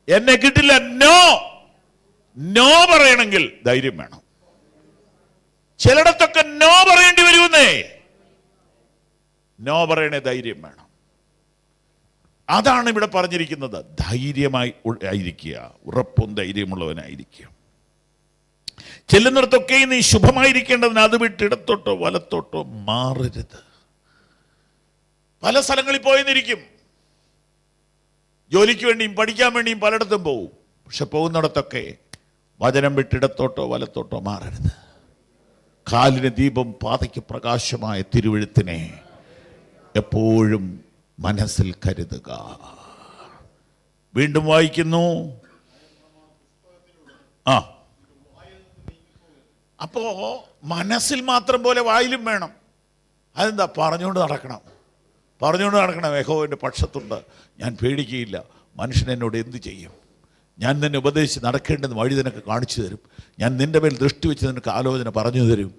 എന്നെ കിട്ടില്ല. നോ നോ പറയണമെങ്കിൽ ധൈര്യം വേണം. ചിലയിടത്തൊക്കെ നോ പറയേണ്ടി വരുമെന്നേ. നോ പറയണേ ധൈര്യം വേണം. അതാണ് ഇവിടെ പറഞ്ഞിരിക്കുന്നത്. ധൈര്യമായി ആയിരിക്കുക, ഉറപ്പും ധൈര്യമുള്ളവനായിരിക്കുക. ചെല്ലുന്നിടത്തൊക്കെ നീ ശുഭമായിരിക്കേണ്ടതിന് അത് വിട്ട് ഇടത്തോട്ടോ വലത്തോട്ടോ മാറരുത്. പല സ്ഥലങ്ങളിൽ പോയെന്നിരിക്കും, ജോലിക്ക് വേണ്ടിയും പഠിക്കാൻ വേണ്ടിയും പലയിടത്തും പോവും. പക്ഷെ പോകുന്നിടത്തൊക്കെ വചനം വിട്ടിടത്തോട്ടോ വലത്തോട്ടോ മാറരുത്. കാലിന് ദീപം പാതയ്ക്ക് പ്രകാശമായ തിരുവെഴുത്തിനെ എപ്പോഴും മനസ്സിൽ കരുതുക. വീണ്ടും വായിക്കുന്നു. അപ്പോ മനസ്സിൽ മാത്രം പോലെ വായിലും വേണം. അതെന്താ? പറഞ്ഞുകൊണ്ട് നടക്കണം, പറഞ്ഞുകൊണ്ട് നടക്കണം. യഹോവയുടെ പക്ഷത്തുണ്ട്, ഞാൻ പേടിക്കുകയില്ല. മനുഷ്യൻ എന്നോട് എന്ത് ചെയ്യും? ഞാൻ നിന്നെ ഉപദേശിച്ച് നടക്കേണ്ടത് വഴി നിനക്ക് കാണിച്ചു തരും. ഞാൻ നിന്റെ മേൽ ദൃഷ്ടി വെച്ച് നിനക്ക് ആലോചന പറഞ്ഞു തരും.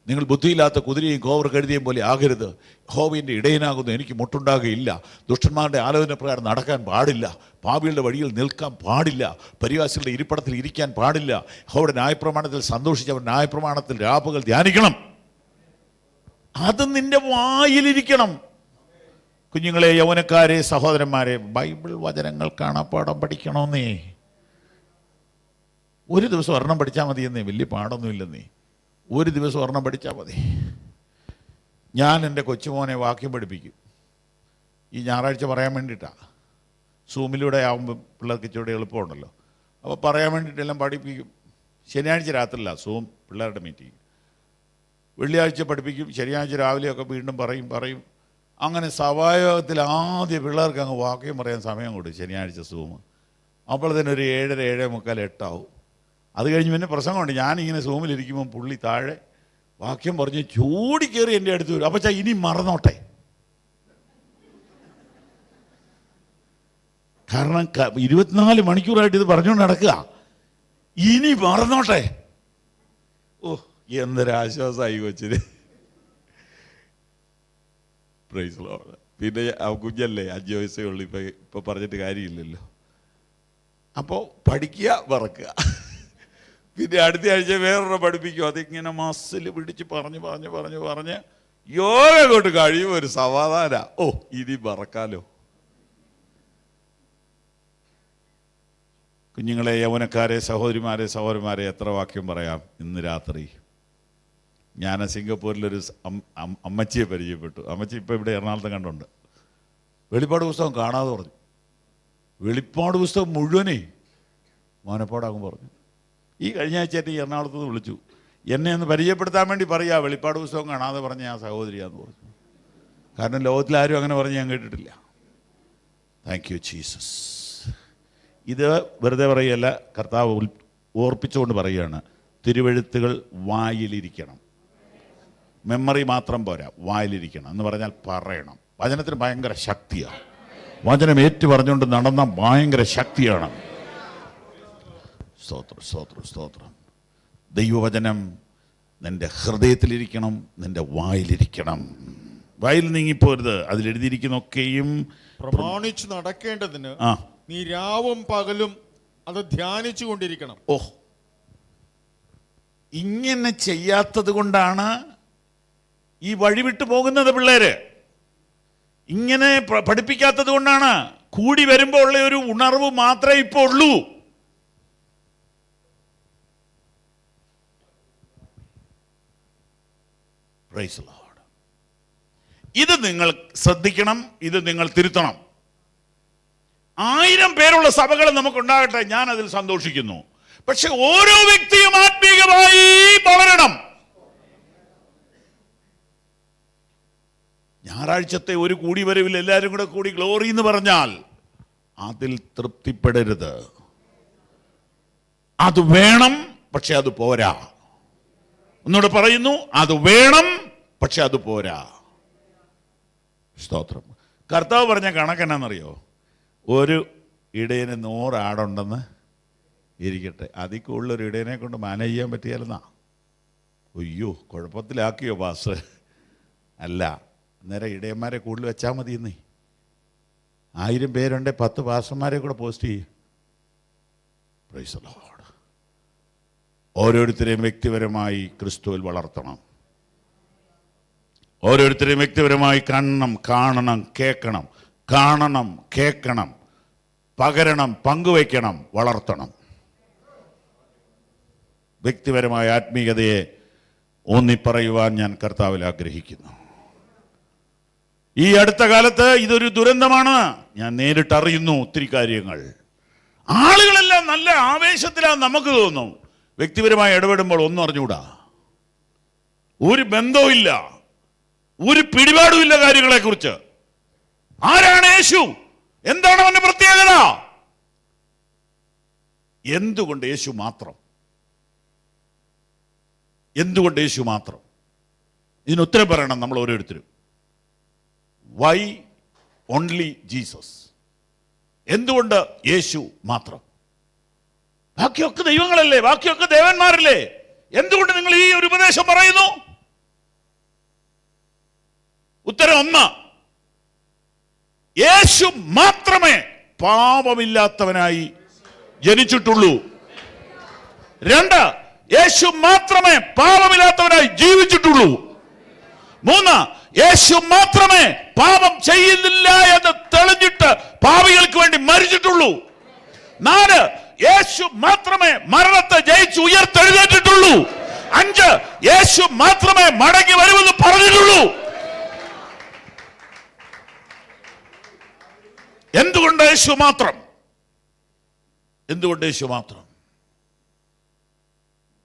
നിങ്ങൾ ബുദ്ധിയില്ലാത്ത കുതിരയും കോവർ കഴുതിയും പോലെ ആകരുത്. യഹോവയുടെ ഇടയനാകുന്നു, എനിക്ക് മുട്ടുണ്ടാകുകയില്ല. ദുഷ്ടന്മാരുടെ ആലോചന പ്രകാരം നടക്കാൻ പാടില്ല. പാപികളുടെ വഴിയിൽ നിൽക്കാൻ പാടില്ല. പരിഹാസികളുടെ ഇരിപ്പിടത്തിൽ ഇരിക്കാൻ പാടില്ല. യഹോവയുടെ ന്യായപ്രമാണത്തിൽ സന്തോഷിച്ചവൻ ന്യായപ്രമാണത്തിൽ രാപ്പകൽ ധ്യാനിക്കണം. അത് നിന്റെ വായിലിരിക്കണം. കുഞ്ഞുങ്ങളെ, യൗവനക്കാരെ, സഹോദരന്മാരെ, ബൈബിൾ വചനങ്ങൾ കാണാപ്പാഠം പഠിക്കണമെന്നേ. ഒരു ദിവസം ഒരെണ്ണം പഠിച്ചാൽ മതി എന്നേ, വലിയ പാടൊന്നുമില്ലെന്നേ. ഒരു ദിവസം ഒരെണ്ണം പഠിച്ചാൽ മതി. ഞാൻ എൻ്റെ കൊച്ചുമോനെ വാക്യം പഠിപ്പിക്കും. ഈ ഞായറാഴ്ച പറയാൻ വേണ്ടിയിട്ടാണ്. സൂമിലൂടെ ആകുമ്പോൾ പിള്ളേർക്ക് ഇച്ചിരി എളുപ്പമുണ്ടല്ലോ. അപ്പോൾ പറയാൻ വേണ്ടിയിട്ടെല്ലാം പഠിപ്പിക്കും. ശനിയാഴ്ച രാത്രിയില്ല സൂം പിള്ളേരുടെ മീറ്റിംഗ്. വെള്ളിയാഴ്ച പഠിപ്പിക്കും. ശനിയാഴ്ച രാവിലെയൊക്കെ വീണ്ടും പറയും. അങ്ങനെ സഭായോഗത്തിൽ ആദ്യം പിള്ളേർക്ക് അങ്ങ് വാക്യം പറയാൻ സമയം കൊടുക്കും. ശനിയാഴ്ച സൂം അപ്പോഴത്തേനും ഒരു 7:30, 7:45, 8 ആവും. അത് കഴിഞ്ഞ് പിന്നെ പ്രസംഗമുണ്ട്. ഞാനിങ്ങനെ സൂമിലിരിക്കുമ്പം പുള്ളി താഴെ വാക്യം പറഞ്ഞ് ചൂടി കയറി എൻ്റെ അടുത്ത് വരും. അപ്പം ഇനി മറന്നോട്ടെ, കാരണം 24 മണിക്കൂറായിട്ട് ഇത് പറഞ്ഞുകൊണ്ട് നടക്കുക. ഇനി മറന്നോട്ടെ. ഓ, എന്തൊരാശ്വാസമായി കൊച്ചിന്. Praise Lord. പിന്നെ കുഞ്ഞല്ലേ, 5 വയസ്സേ ഉള്ളൂ. ഇപ്പം പറഞ്ഞിട്ട് കാര്യമില്ലല്ലോ. അപ്പോൾ പഠിക്കുക, മറക്കുക. പിന്നെ അടുത്ത ആഴ്ച വേറൊരു പഠിപ്പിക്കും. അതിങ്ങനെ മസിൽ പിടിച്ച് പറഞ്ഞ് യോഗ കൊണ്ട് കഴിയുമ്പോൾ ഒരു സമാധാന. ഓ, ഇനി മറക്കാലോ. കുഞ്ഞുങ്ങളെ, യൗവനക്കാരെ, സഹോദരിമാരെ, എത്ര വാക്യം പറയാം ഇന്ന് രാത്രി? ഞാൻ സിംഗപ്പൂരിലൊരു അമ്മച്ചിയെ പരിചയപ്പെട്ടു. അമ്മച്ചി ഇപ്പം ഇവിടെ എറണാകുളത്ത് കണ്ടുണ്ട്. വെളിപ്പാട് പുസ്തകം കാണാതെ പറഞ്ഞു. വെളിപ്പാട് പുസ്തകം മുഴുവനേ മാനപ്പാടാകും പറഞ്ഞു. ഈ കഴിഞ്ഞ ആഴ്ചയായിട്ട് ഈ എറണാകുളത്ത് നിന്ന് വിളിച്ചു. എന്നെ ഒന്ന് പരിചയപ്പെടുത്താൻ വേണ്ടി പറയുക, വെളിപ്പാട് പുസ്തകം കാണാതെ പറഞ്ഞ ആ സഹോദരിയാന്ന് പറഞ്ഞു. കാരണം ലോകത്തിലാരും അങ്ങനെ പറഞ്ഞ് ഞാൻ കേട്ടിട്ടില്ല. Thank you Jesus. ഇത് വെറുതെ പറയുകയല്ല, കർത്താവ് ഓർപ്പിച്ചുകൊണ്ട് പറയുകയാണ്. തിരുവെഴുത്തുകൾ വായിലിരിക്കണം. മെമ്മറി മാത്രം പോരാ, വായിലിരിക്കണം എന്ന് പറഞ്ഞാൽ പറയണം. വചനത്തിന് ഭയങ്കര ശക്തിയാണ്. വചനം ഏറ്റു പറഞ്ഞുകൊണ്ട് നടന്ന ഭയങ്കര ശക്തിയാണ്. സ്തോത്രം. ദൈവവചനം നിന്റെ ഹൃദയത്തിലിരിക്കണം, നിന്റെ വായിലിരിക്കണം. വായിൽ നീങ്ങിപ്പോരുത്. അതിലെഴുതിയിരിക്കുന്നൊക്കെയും പ്രമാണിച്ചു നടക്കേണ്ടതിന് നീ രാവും പകലും അത് ധ്യാനിച്ചു കൊണ്ടിരിക്കണം. ഓ, ഇങ്ങനെ ചെയ്യാത്തത് കൊണ്ടാണ് ഈ വഴിവിട്ടു പോകുന്നത് പിള്ളേര്. ഇങ്ങനെ പഠിപ്പിക്കാത്തത് കൊണ്ടാണ്. കൂടി വരുമ്പോൾ ഉള്ള ഒരു ഉണർവ് മാത്രമേ ഇപ്പോൾ ഉള്ളൂ. Price the Lord. ഇത് നിങ്ങൾ ശ്രദ്ധിക്കണം, ഇത് നിങ്ങൾ തിരുത്തണം. 1000 പേരുള്ള സഭകൾ നമുക്കുണ്ടാകട്ടെ, ഞാൻ അതിൽ സന്തോഷിക്കുന്നു. പക്ഷെ ഓരോ വ്യക്തിയും ആത്മീകമായി വളരണം. ഞായറാഴ്ചത്തെ ഒരു കൂടി വരവിൽ എല്ലാവരും കൂടെ കൂടി ഗ്ലോറി എന്ന് പറഞ്ഞാൽ അതിൽ തൃപ്തിപ്പെടരുത്. അത് വേണം, പക്ഷെ അത് പോരാ. ഒന്നുകൂടെ പറയുന്നു, അത് വേണം, പക്ഷെ അത് പോരാ. സ്തോത്രം. കർത്താവ് പറഞ്ഞ കണക്കെന്നാണെന്നറിയോ? ഒരു ഇടയന് 100 ആടുണ്ടെന്ന് ഇരിക്കട്ടെ, അതിൽ കൂടുതലൊരു ഇടയനെ കൊണ്ട് മാനേജ് ചെയ്യാൻ പറ്റിയാലെന്നാ. അയ്യോ, കുഴപ്പത്തിലാക്കിയോ പാസ്? അല്ല, അന്നേരം ഇടയന്മാരെ കൂടുതൽ വെച്ചാൽ മതിയെന്നേ. 1000 പേരുണ്ടെ 10 പാസ്റ്റർമാരെ കൂടെ പോസ്റ്റ് ചെയ്യും. Price the Lord. ഓരോരുത്തരെയും വ്യക്തിപരമായി ക്രിസ്തുവിൽ വളർത്തണം. ഓരോരുത്തരെയും വ്യക്തിപരമായി കാണണം, കേൾക്കണം, പകരണം, പങ്കുവയ്ക്കണം, വളർത്തണം. വ്യക്തിപരമായ ആത്മീയതയെ ഊന്നിപ്പറയുവാൻ ഞാൻ കർത്താവിൽ ആഗ്രഹിക്കുന്നു. ഈ അടുത്ത കാലത്ത് ഇതൊരു ദുരന്തമാണ്. ഞാൻ നേരിട്ടറിയുന്നു ഒത്തിരി കാര്യങ്ങൾ. ആളുകളെല്ലാം നല്ല ആവേശത്തിലാന്ന് നമുക്ക് തോന്നും. വ്യക്തിപരമായി ഇടപെടുമ്പോൾ ഒന്നും അറിഞ്ഞുകൂടാ, ഒരു ബന്ധവുമില്ല, ഒരു പിടിപാടുമില്ല കാര്യങ്ങളെക്കുറിച്ച്. ആരാണ് യേശു? എന്താണ് അവന്റെ പ്രത്യേകത? എന്തുകൊണ്ട് യേശു മാത്രം? എന്തുകൊണ്ട് യേശു മാത്രം? ഇതിന് ഉത്തരം പറയണം നമ്മൾ ഓരോരുത്തരും. Why only Jesus? എന്തുകൊണ്ട് യേശു മാത്രം? ബാക്കിയൊക്കെ ദൈവങ്ങളല്ലേ, ബാക്കിയൊക്കെ ദേവന്മാരല്ലേ? എന്തുകൊണ്ട് നിങ്ങൾ ഈ ഒരു ഉപദേശം പറയുന്നു? ഉത്തരം 1, യേശു മാത്രമേ പാപമില്ലാത്തവനായി ജനിച്ചിട്ടുള്ളൂ. 2, യേശു മാത്രമേ പാപമില്ലാത്തവനായി ജീവിച്ചിട്ടുള്ളൂ. 3, യേശു മാത്രമേ പാപം ചെയ്യുന്നില്ല എന്ന് തെളിഞ്ഞിട്ട് പാപികൾക്ക് വേണ്ടി മരിച്ചിട്ടുള്ളൂ. 4, യേശു മാത്രമേ മരണത്തെ ജയിച്ച് ഉയർത്തെഴുന്നേറ്റിട്ടുള്ളൂ. 5, യേശു മാത്രമേ മടങ്ങി വരുമെന്ന് പറഞ്ഞിട്ടുള്ളൂ. എന്തുകൊണ്ട് യേശു മാത്രം? എന്തുകൊണ്ട് യേശു മാത്രം?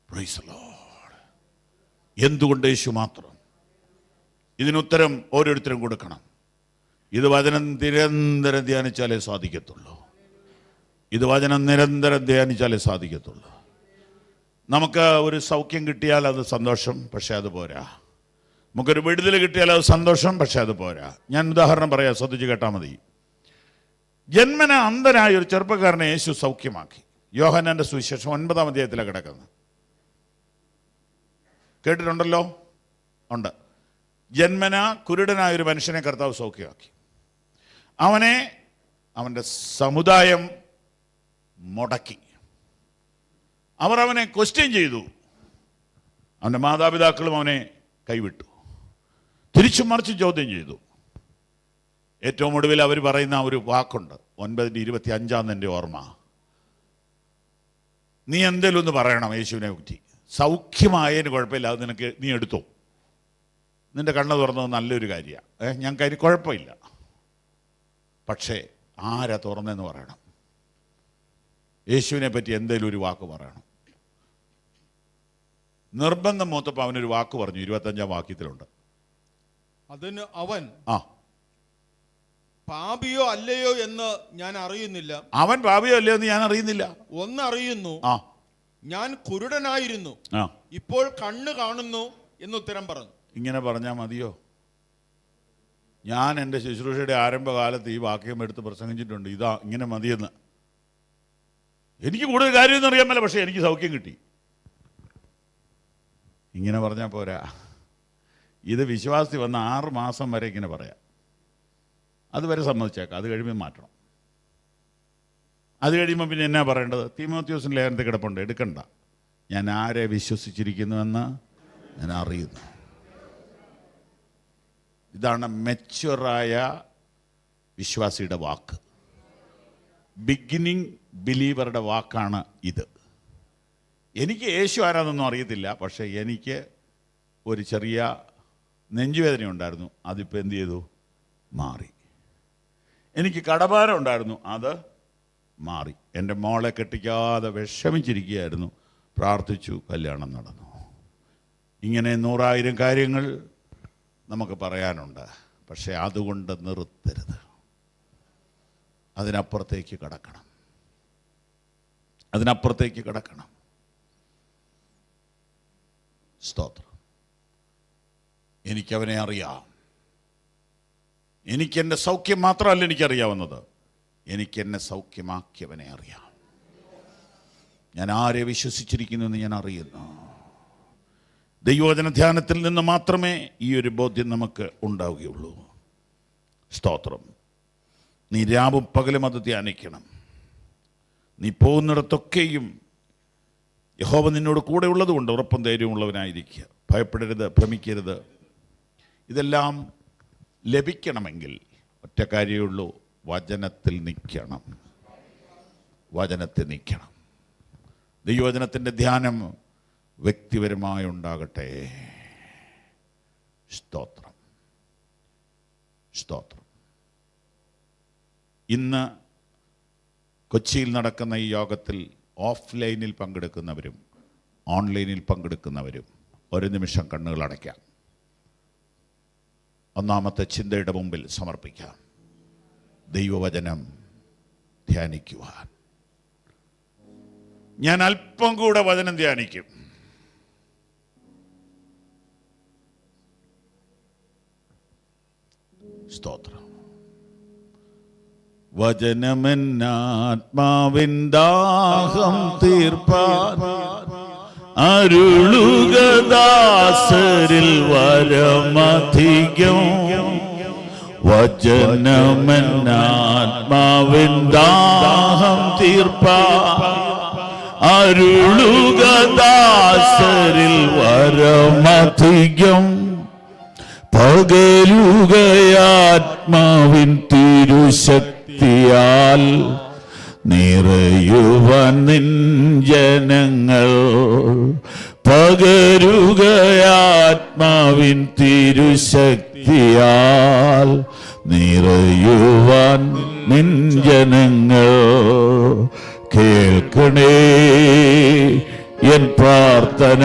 Price the Lord. എന്തുകൊണ്ട് യേശു മാത്രം? ഇതിനുത്തരം ഓരോരുത്തരും കൊടുക്കണം. ഇത് വചനം നിരന്തരം ധ്യാനിച്ചാലേ സാധിക്കത്തുള്ളൂ. നമുക്ക് ഒരു സൗഖ്യം കിട്ടിയാൽ അത് സന്തോഷം, പക്ഷെ അത് പോരാ. നമുക്കൊരു വിടുതൽ കിട്ടിയാൽ അത് സന്തോഷം, പക്ഷെ അത് പോരാ. ഞാൻ ഉദാഹരണം പറയാം, ശ്രദ്ധിച്ച് കേട്ടാൽ മതി. ജന്മന അന്ധനായ ഒരു ചെറുപ്പക്കാരനെ യേശു സൗഖ്യമാക്കി. യോഹന്നാന്റെ സുവിശേഷം 9-ാം അധ്യായത്തിലാണ് കിടക്കുന്നത്. കേട്ടിട്ടുണ്ടല്ലോ? ഉണ്ട്. ജന്മന കുരുടനായ ഒരു മനുഷ്യനെ കർത്താവ് സൗഖ്യമാക്കി. അവൻ്റെ സമുദായം മുടക്കി. അവർ അവനെ ക്വസ്റ്റ്യൻ ചെയ്തു. അവൻ്റെ മാതാപിതാക്കളും അവനെ കൈവിട്ടു. തിരിച്ചും മറിച്ച് ചോദ്യം ചെയ്തു. ഏറ്റവും ഒടുവിൽ അവർ പറയുന്ന ഒരു വാക്കുണ്ട്, 9:25 എൻ്റെ ഓർമ്മ. നീ എന്തേലും ഒന്ന് പറയണം യേശുവിനെ പറ്റി. സൗഖ്യമായതിന് കുഴപ്പമില്ല, അത് നീ എടുത്തോ. നിന്റെ കണ്ണ് തുറന്നത് നല്ലൊരു കാര്യമാണ്, ഞാൻ കുഴപ്പമില്ല. പക്ഷേ ആരാ തുറന്നെന്ന് പറയണം. യേശുവിനെ പറ്റി എന്തേലും ഒരു വാക്ക് പറയണം. നിർബന്ധം മൂത്തപ്പോൾ അവനൊരു വാക്ക് പറഞ്ഞു. 25-ാം വാക്യത്തിലുണ്ട്. അതിന് അവൻ പാപിയോ അല്ലയോ എന്ന് ഞാൻ അറിയുന്നില്ല. അവൻ പാപിയോ അല്ലയോ എന്ന് ഞാൻ അറിയുന്നില്ല. ഒന്നറിയുന്നു, ഞാൻ കുരുടനായിരുന്നു, ഇപ്പോൾ കണ്ണ് കാണുന്നു എന്നുത്തരം പറഞ്ഞു. ഇങ്ങനെ പറഞ്ഞാൽ മതിയോ? ഞാൻ എൻ്റെ ശുശ്രൂഷയുടെ ആരംഭകാലത്ത് ഈ വാക്യം എടുത്ത് പ്രസംഗിച്ചിട്ടുണ്ട്. ഇതാ ഇങ്ങനെ മതിയെന്ന്. എനിക്ക് കൂടുതൽ കാര്യമൊന്നും അറിയാൻ മേല, പക്ഷേ എനിക്ക് സൗഖ്യം കിട്ടി. ഇങ്ങനെ പറഞ്ഞാൽ പോരാ. ഇത് വിശ്വാസി വന്ന 6 മാസം വരെ ഇങ്ങനെ പറയാം. അതുവരെ സമ്മതിച്ചേക്കാം. അത് കഴിയുമ്പോൾ മാറ്റണം. അത് കഴിയുമ്പോൾ പിന്നെ എന്നാ പറയേണ്ടത്? തീമോത്തിയോസിൻ്റെ ലേഖനത്തിൽ കിടപ്പുണ്ട്, എടുക്കണ്ട. ഞാൻ ആരെ വിശ്വസിച്ചിരിക്കുന്നുവെന്ന് ഞാൻ അറിയുന്നു. ഇതാണ് മെച്യൂറായ വിശ്വാസിയുടെ വാക്ക്. ബിഗിനിങ് ബിലീവറുടെ വാക്കാണ് ഇത്. എനിക്ക് യേശു ആരാന്നൊന്നും അറിയത്തില്ല, പക്ഷേ എനിക്ക് ഒരു ചെറിയ നെഞ്ചുവേദന ഉണ്ടായിരുന്നു, അതിപ്പോൾ എന്ത് ചെയ്തു? മാറി. എനിക്ക് കടഭാരം ഉണ്ടായിരുന്നു, അത് മാറി. എൻ്റെ മോളെ കെട്ടിക്കാതെ വിഷമിച്ചിരിക്കുകയായിരുന്നു, പ്രാർത്ഥിച്ചു, കല്യാണം നടന്നു. ഇങ്ങനെ 100,000 കാര്യങ്ങൾ നമുക്ക് പറയാനുണ്ട്. പക്ഷേ അതുകൊണ്ട് നിർത്തരുത്. അതിനപ്പുറത്തേക്ക് കടക്കണം. സ്തോത്രം. എനിക്കവനെ അറിയാം. എനിക്കെൻ്റെ സൗഖ്യം മാത്രമല്ല എനിക്കറിയാവുന്നത്, എനിക്കെന്നെ സൗഖ്യമാക്കിയവനെ അറിയാം. ഞാൻ ആരെ വിശ്വസിച്ചിരിക്കുന്നു എന്ന് ഞാൻ അറിയുന്നു. ദൈവവചന ധ്യാനത്തിൽ നിന്ന് മാത്രമേ ഈ ഒരു ബോധ്യം നമുക്ക് ഉണ്ടാവുകയുള്ളൂ. സ്തോത്രം. നീ രാവും പകലും അത് ധ്യാനിക്കണം. നീ പോകുന്നിടത്തൊക്കെയും യഹോവ നിന്നോട് കൂടെ ഉള്ളതുകൊണ്ട് ഉറപ്പും ധൈര്യമുള്ളവനായിരിക്കുക. ഭയപ്പെടരുത്, ഭ്രമിക്കരുത്. ഇതെല്ലാം ലഭിക്കണമെങ്കിൽ ഒറ്റ കാര്യമേ ഉള്ളൂ, വചനത്തിൽ നിൽക്കണം. വചനത്തിൽ നിൽക്കണം. ദൈവവചനത്തിൻ്റെ ധ്യാനം വ്യക്തിപരമായി ഉണ്ടാകട്ടെ. സ്തോത്രം, സ്തോത്രം. ഇന്ന് കൊച്ചിയിൽ നടക്കുന്ന ഈ യോഗത്തിൽ ഓഫ്ലൈനിൽ പങ്കെടുക്കുന്നവരും ഓൺലൈനിൽ പങ്കെടുക്കുന്നവരും ഒരു നിമിഷം കണ്ണുകൾ അടയ്ക്കാം. ഒന്നാമത്തെ ചിന്തയുടെ മുമ്പിൽ സമർപ്പിക്കാം. ദൈവവചനം ധ്യാനിക്കുവാൻ. ഞാൻ അല്പം കൂടെ വചനം ധ്യാനിക്കും. സ്തോത്രം. വചനമെന്നാത്മാവിൻ ദാഹം തീർപ്പാൻ അരുളുകദാസരിൽ വരമധികം. വചനമെന്നാത്മാവിൻ ദാഹം തീർപ്പാൻ അരുളുകദാസരിൽ വരമധികം. പകരുകയാത്മാവിൻ തിരുശക്തിയാൽ നിറയുവാൻ നിൻ ജനങ്ങൾ. പകരുകയാത്മാവിൻ തിരുശക്തിയാൽ നിറയുവാൻ നിൻ ജനങ്ങൾ. കേൾക്കണേ എൻ പ്രാർത്ഥന,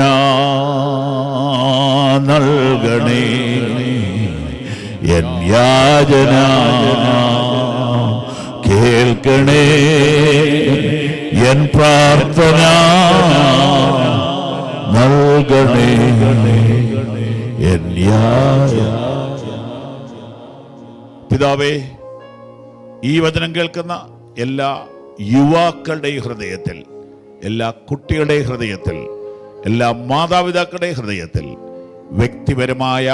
നൽകണേ എൻ യാചന. കേൾക്കണേ എൻ പ്രാർത്ഥന, നൽകണേ എൻ യാചന. പിതാവേ, ഈ വചനം കേൾക്കുന്ന എല്ലാ യുവാക്കളുടെ ഹൃദയത്തിൽ, എല്ലാ കുട്ടികളുടെ ഹൃദയത്തിൽ, എല്ലാ മാതാപിതാക്കളുടെ ഹൃദയത്തിൽ വ്യക്തിപരമായ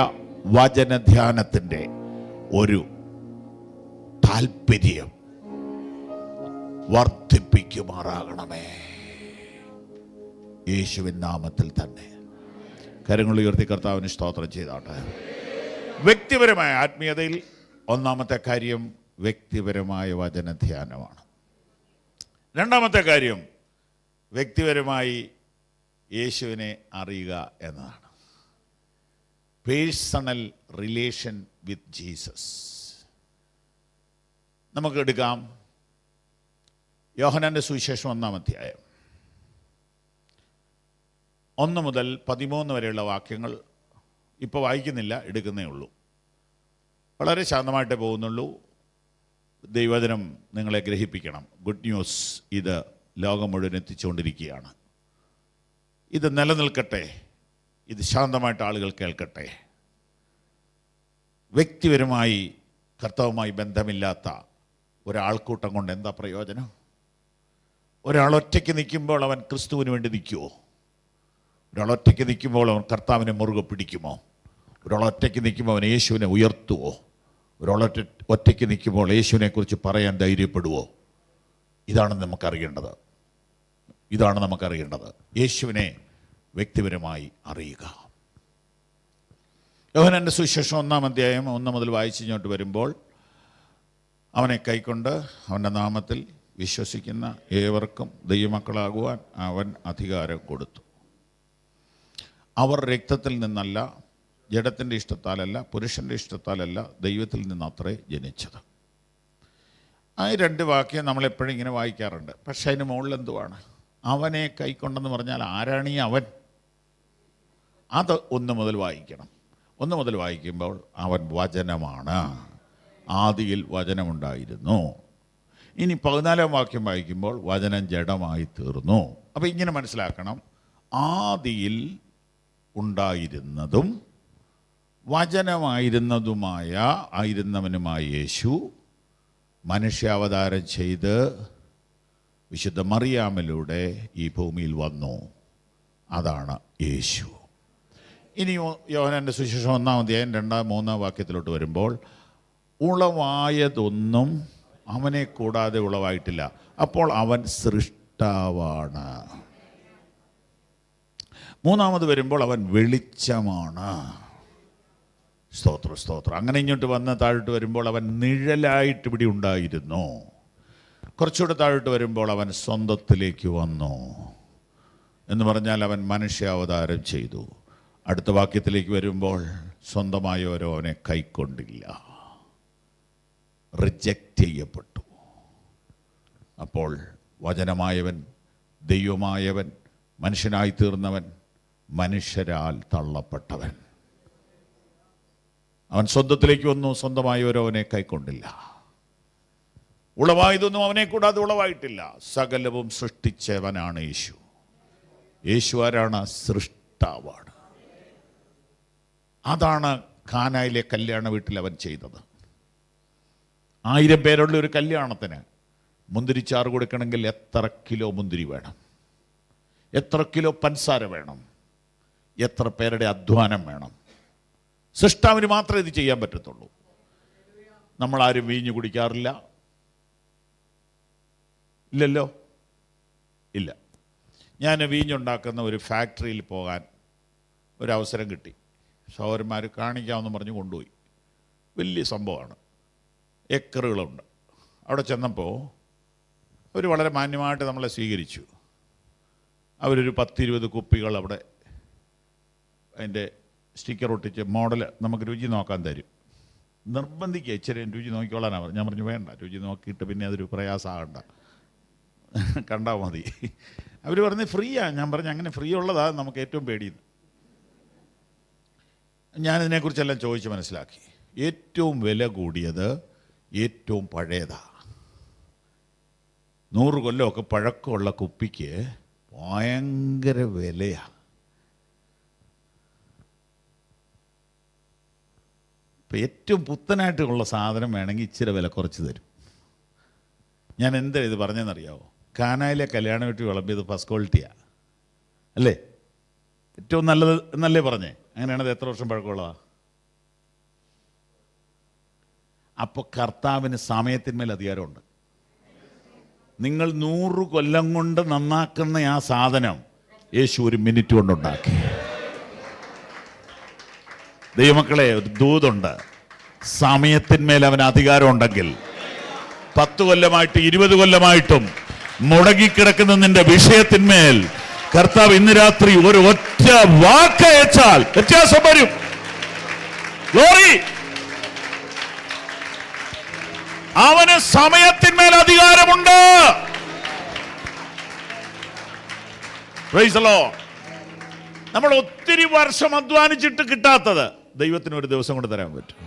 വചനധ്യാനത്തിൻ്റെ ഒരു താല്പര്യം വർദ്ധിപ്പിക്കുമാറാകണമേ. യേശുവിൻ നാമത്തിൽ തന്നെ കരങ്ങൾ ഉയർത്തി കർത്താവിന് സ്തോത്രം ചെയ്താട്ടെ. വ്യക്തിപരമായ ആത്മീയതയിൽ ഒന്നാമത്തെ കാര്യം വ്യക്തിപരമായ വചനധ്യാനമാണ്. രണ്ടാമത്തെ കാര്യം വ്യക്തിപരമായി യേശുവിനെ അറിയുക എന്നതാണ്. Personal relation with Jesus. നമുക്ക് എടുക്കാം യോഹന്നാന്റെ സുവിശേഷം 1-ാം അധ്യായം 1 മുതൽ 13 വരെയുള്ള വാക്യങ്ങൾ. ഇപ്പോൾ വായിക്കുന്നില്ല, എടുക്കുന്നേ ഉള്ളൂ. വളരെ ശാന്തമായിട്ടേ പോകുന്നുള്ളൂ. ദൈവവചനം നിങ്ങളെ ഗ്രഹിപ്പിക്കണം. ഗുഡ് ന്യൂസ് ഇത് ലോകം മുഴുവൻ എത്തിച്ചുകൊണ്ടിരിക്കുകയാണ്. ഇത് നിലനിൽക്കട്ടെ, ഇത് ശാന്തമായിട്ട് ആളുകൾ കേൾക്കട്ടെ. വ്യക്തിപരമായി കർത്താവുമായി ബന്ധമില്ലാത്ത ഒരാൾക്കൂട്ടം കൊണ്ട് എന്താ പ്രയോജനം? ഒരാൾ ഒറ്റയ്ക്ക് നിൽക്കുമ്പോൾ അവൻ ക്രിസ്തുവിന് വേണ്ടി നിൽക്കുമോ? ഒരാൾ ഒറ്റയ്ക്ക് നിൽക്കുമ്പോൾ അവൻ കർത്താവിനെ മുറുകെ പിടിക്കുമോ? ഒരാൾ ഒറ്റയ്ക്ക് നിൽക്കുമ്പോൾ അവൻ യേശുവിനെ ഉയർത്തുവോ? ഒരാൾ ഒറ്റയ്ക്ക് നിൽക്കുമ്പോൾ യേശുവിനെക്കുറിച്ച് പറയാൻ ധൈര്യപ്പെടുവോ? ഇതാണ് നമുക്കറിയേണ്ടത്. ഇതാണ് നമുക്കറിയേണ്ടത്. യേശുവിനെ വ്യക്തിപരമായി അറിയുക. യോഹന്നാന്റെ സുവിശേഷം 1-ാം അധ്യായം 1 മുതൽ വായിച്ച് ഇങ്ങോട്ട് വരുമ്പോൾ, അവനെ കൈക്കൊണ്ട് അവൻ്റെ നാമത്തിൽ വിശ്വസിക്കുന്ന ഏവർക്കും ദൈവമക്കളാകുവാൻ അവൻ അധികാരം കൊടുത്തു. അവർ രക്തത്തിൽ നിന്നല്ല, ജഡത്തിൻ്റെ ഇഷ്ടത്താലല്ല, പുരുഷൻ്റെ ഇഷ്ടത്താലല്ല, ദൈവത്തിൽ നിന്നത്രേ ജനിച്ചത്. ആ 2 വാക്യം നമ്മളെപ്പോഴും ഇങ്ങനെ വായിക്കാറുണ്ട്. പക്ഷേ അതിന് മുകളിൽ എന്തുവാണ്? അവനെ കൈക്കൊണ്ടെന്ന് പറഞ്ഞാൽ ആരാണ് ഈ അവൻ? അത് 1 മുതൽ വായിക്കണം. 1 മുതൽ വായിക്കുമ്പോൾ അവൻ വചനമാണ്, ആദിയിൽ വചനമുണ്ടായിരുന്നു. ഇനി 14-ാം വാക്യം വായിക്കുമ്പോൾ വചനം ജഡമായി തീർന്നു. അപ്പോൾ ഇങ്ങനെ മനസ്സിലാക്കണം, ആദിയിൽ ഉണ്ടായിരുന്നതും ആയിരുന്നവനുമായ യേശു മനുഷ്യാവതാരം ചെയ്ത് വിശുദ്ധ മറിയാമിലൂടെ ഈ ഭൂമിയിൽ വന്നു. അതാണ് യേശു. ഇനി യോഹന്നാന്റെ സുവിശേഷം 1-ാം അധ്യായം 2-3 വാക്യത്തിലോട്ട് വരുമ്പോൾ, ഉളവായതൊന്നും അവനെ കൂടാതെ ഉളവായിട്ടില്ല, അപ്പോൾ അവൻ സൃഷ്ടാവാണ്. 3-ാമത് വരുമ്പോൾ അവൻ വെളിച്ചമാണ്. സ്തോത്രം സ്തോത്രം. അങ്ങനെ ഇങ്ങോട്ട് വന്ന് താഴോട്ട് വരുമ്പോൾ അവൻ നിഴലായിട്ട് ഇവിടെ ഉണ്ടായിരുന്നു. കുറച്ചുകൂടെ താഴോട്ട് വരുമ്പോൾ അവൻ സ്വന്തത്തിലേക്ക് വന്നു എന്ന് പറഞ്ഞാൽ അവൻ മനുഷ്യാവതാരം ചെയ്തു. അടുത്ത വാക്യത്തിലേക്ക് വരുമ്പോൾ സ്വന്തമായവരോ അവനെ കൈക്കൊണ്ടില്ല, റിജക്റ്റ് ചെയ്യപ്പെട്ടു. അപ്പോൾ വചനമായവൻ, ദൈവമായവൻ, മനുഷ്യനായി തീർന്നവൻ, മനുഷ്യരാൽ തള്ളപ്പെട്ടവൻ, അവൻ സ്വന്തത്തിലേക്ക് വന്നു. സ്വന്തമായവരോ അവനെ കൈക്കൊണ്ടില്ല. ഉളവായതൊന്നും അവനെ കൂടാതെ ഉളവായിട്ടില്ല. സകലവും സൃഷ്ടിച്ചവനാണ് യേശു. യേശു ആരാണ്? സൃഷ്ടാവാണ്. അതാണ് കാനായിലെ കല്യാണ വീട്ടിൽ അവൻ ചെയ്തത്. 1000 പേരുള്ള ഒരു കല്യാണത്തിന് മുന്തിരിച്ചാറ് കൊടുക്കണമെങ്കിൽ എത്ര കിലോ മുന്തിരി വേണം, എത്ര കിലോ പഞ്ചസാര വേണം, എത്ര പേരുടെ അധ്വാനം വേണം. സൃഷ്ടാവിന് മാത്രമേ ഇത് ചെയ്യാൻ പറ്റത്തുള്ളൂ. നമ്മളാരും വീഞ്ഞു കുടിക്കാറില്ല, ഇല്ലല്ലോ, ഇല്ല. ഞാൻ വീഞ്ഞുണ്ടാക്കുന്ന ഒരു ഫാക്ടറിയിൽ പോകാൻ ഒരവസരം കിട്ടി. സഹോദരന്മാർ കാണിക്കാമെന്ന് പറഞ്ഞ് കൊണ്ടുപോയി. വലിയ സംഭവമാണ്, ഏക്കറുകളുണ്ട്. അവിടെ ചെന്നപ്പോൾ അവർ വളരെ മാന്യമായിട്ട് നമ്മളെ സ്വീകരിച്ചു. അവരൊരു 10-20 കുപ്പികൾ അവിടെ അതിൻ്റെ സ്റ്റിക്കർ ഒട്ടിച്ച് മോഡൽ നമുക്ക് രുചി നോക്കാൻ തരും. നിർബന്ധിക്കുക, ഇച്ചിരി രുചി നോക്കിക്കോളാനാണ് പറഞ്ഞു. ഞാൻ പറഞ്ഞു വേണ്ട, രുചി നോക്കിയിട്ട് പിന്നെ അതൊരു പ്രയാസമാകണ്ട, കണ്ടാൽ മതി. അവർ പറഞ്ഞ് ഫ്രീയാണ്. ഞാൻ പറഞ്ഞു അങ്ങനെ ഫ്രീ ഉള്ളതാണ് നമുക്ക് ഏറ്റവും പേടിയെന്ന്. ഞാനിതിനെക്കുറിച്ചെല്ലാം ചോദിച്ച് മനസ്സിലാക്കി. ഏറ്റവും വില കൂടിയത് ഏറ്റവും പഴയതാണ്. 100 കൊല്ലമൊക്കെ പഴക്കമുള്ള കുപ്പിക്ക് ഭയങ്കര വിലയാണ്. ഇപ്പം ഏറ്റവും പുത്തനായിട്ടുള്ള സാധനം വേണമെങ്കിൽ ഇച്ചിരി വില കുറച്ച് തരും. ഞാൻ എന്താ ഇത് പറഞ്ഞതെന്നറിയാമോ? കാനായിലെ കല്യാണ വീട്ടിൽ വിളമ്പിയത് ഫസ്റ്റ് ക്വാളിറ്റിയാണ് അല്ലേ? ഏറ്റവും നല്ലത് എന്നല്ലേ പറഞ്ഞേ? അങ്ങനെയാണത്. എത്ര വർഷം പഴക്കമുള്ളതാണ്? അപ്പോൾ കർത്താവിന് സമയത്തിന്മേൽ അധികാരമുണ്ട്. നിങ്ങൾ 100 കൊല്ലം കൊണ്ട് നന്നാക്കുന്ന ആ സാധനം യേശു 1 മിനിറ്റ് കൊണ്ടുണ്ടാക്കി. ദൈവമക്കളെ, ഒരു ദൂതുണ്ട്. സമയത്തിന്മേൽ അവന് അധികാരമുണ്ടെങ്കിൽ 10 കൊല്ലമായിട്ട് 20 കൊല്ലമായിട്ടും മുടങ്ങിക്കിടക്കുന്ന നിന്റെ വിഷയത്തിന്മേൽ കർത്താവ് ഇന്ന് രാത്രി ഒരു ഒറ്റ വാക്കയച്ചാൽ വ്യത്യാസം വരും. ഗ്ലോറി! അവന് സമയത്തിന്മേൽ അധികാരമുണ്ട്. Price the Lord. നമ്മൾ ഒത്തിരി വർഷം അധ്വാനിച്ചിട്ട് കിട്ടാത്തത് ദൈവത്തിന് ഒരു ദിവസം കൊണ്ട് തരാൻ പറ്റും.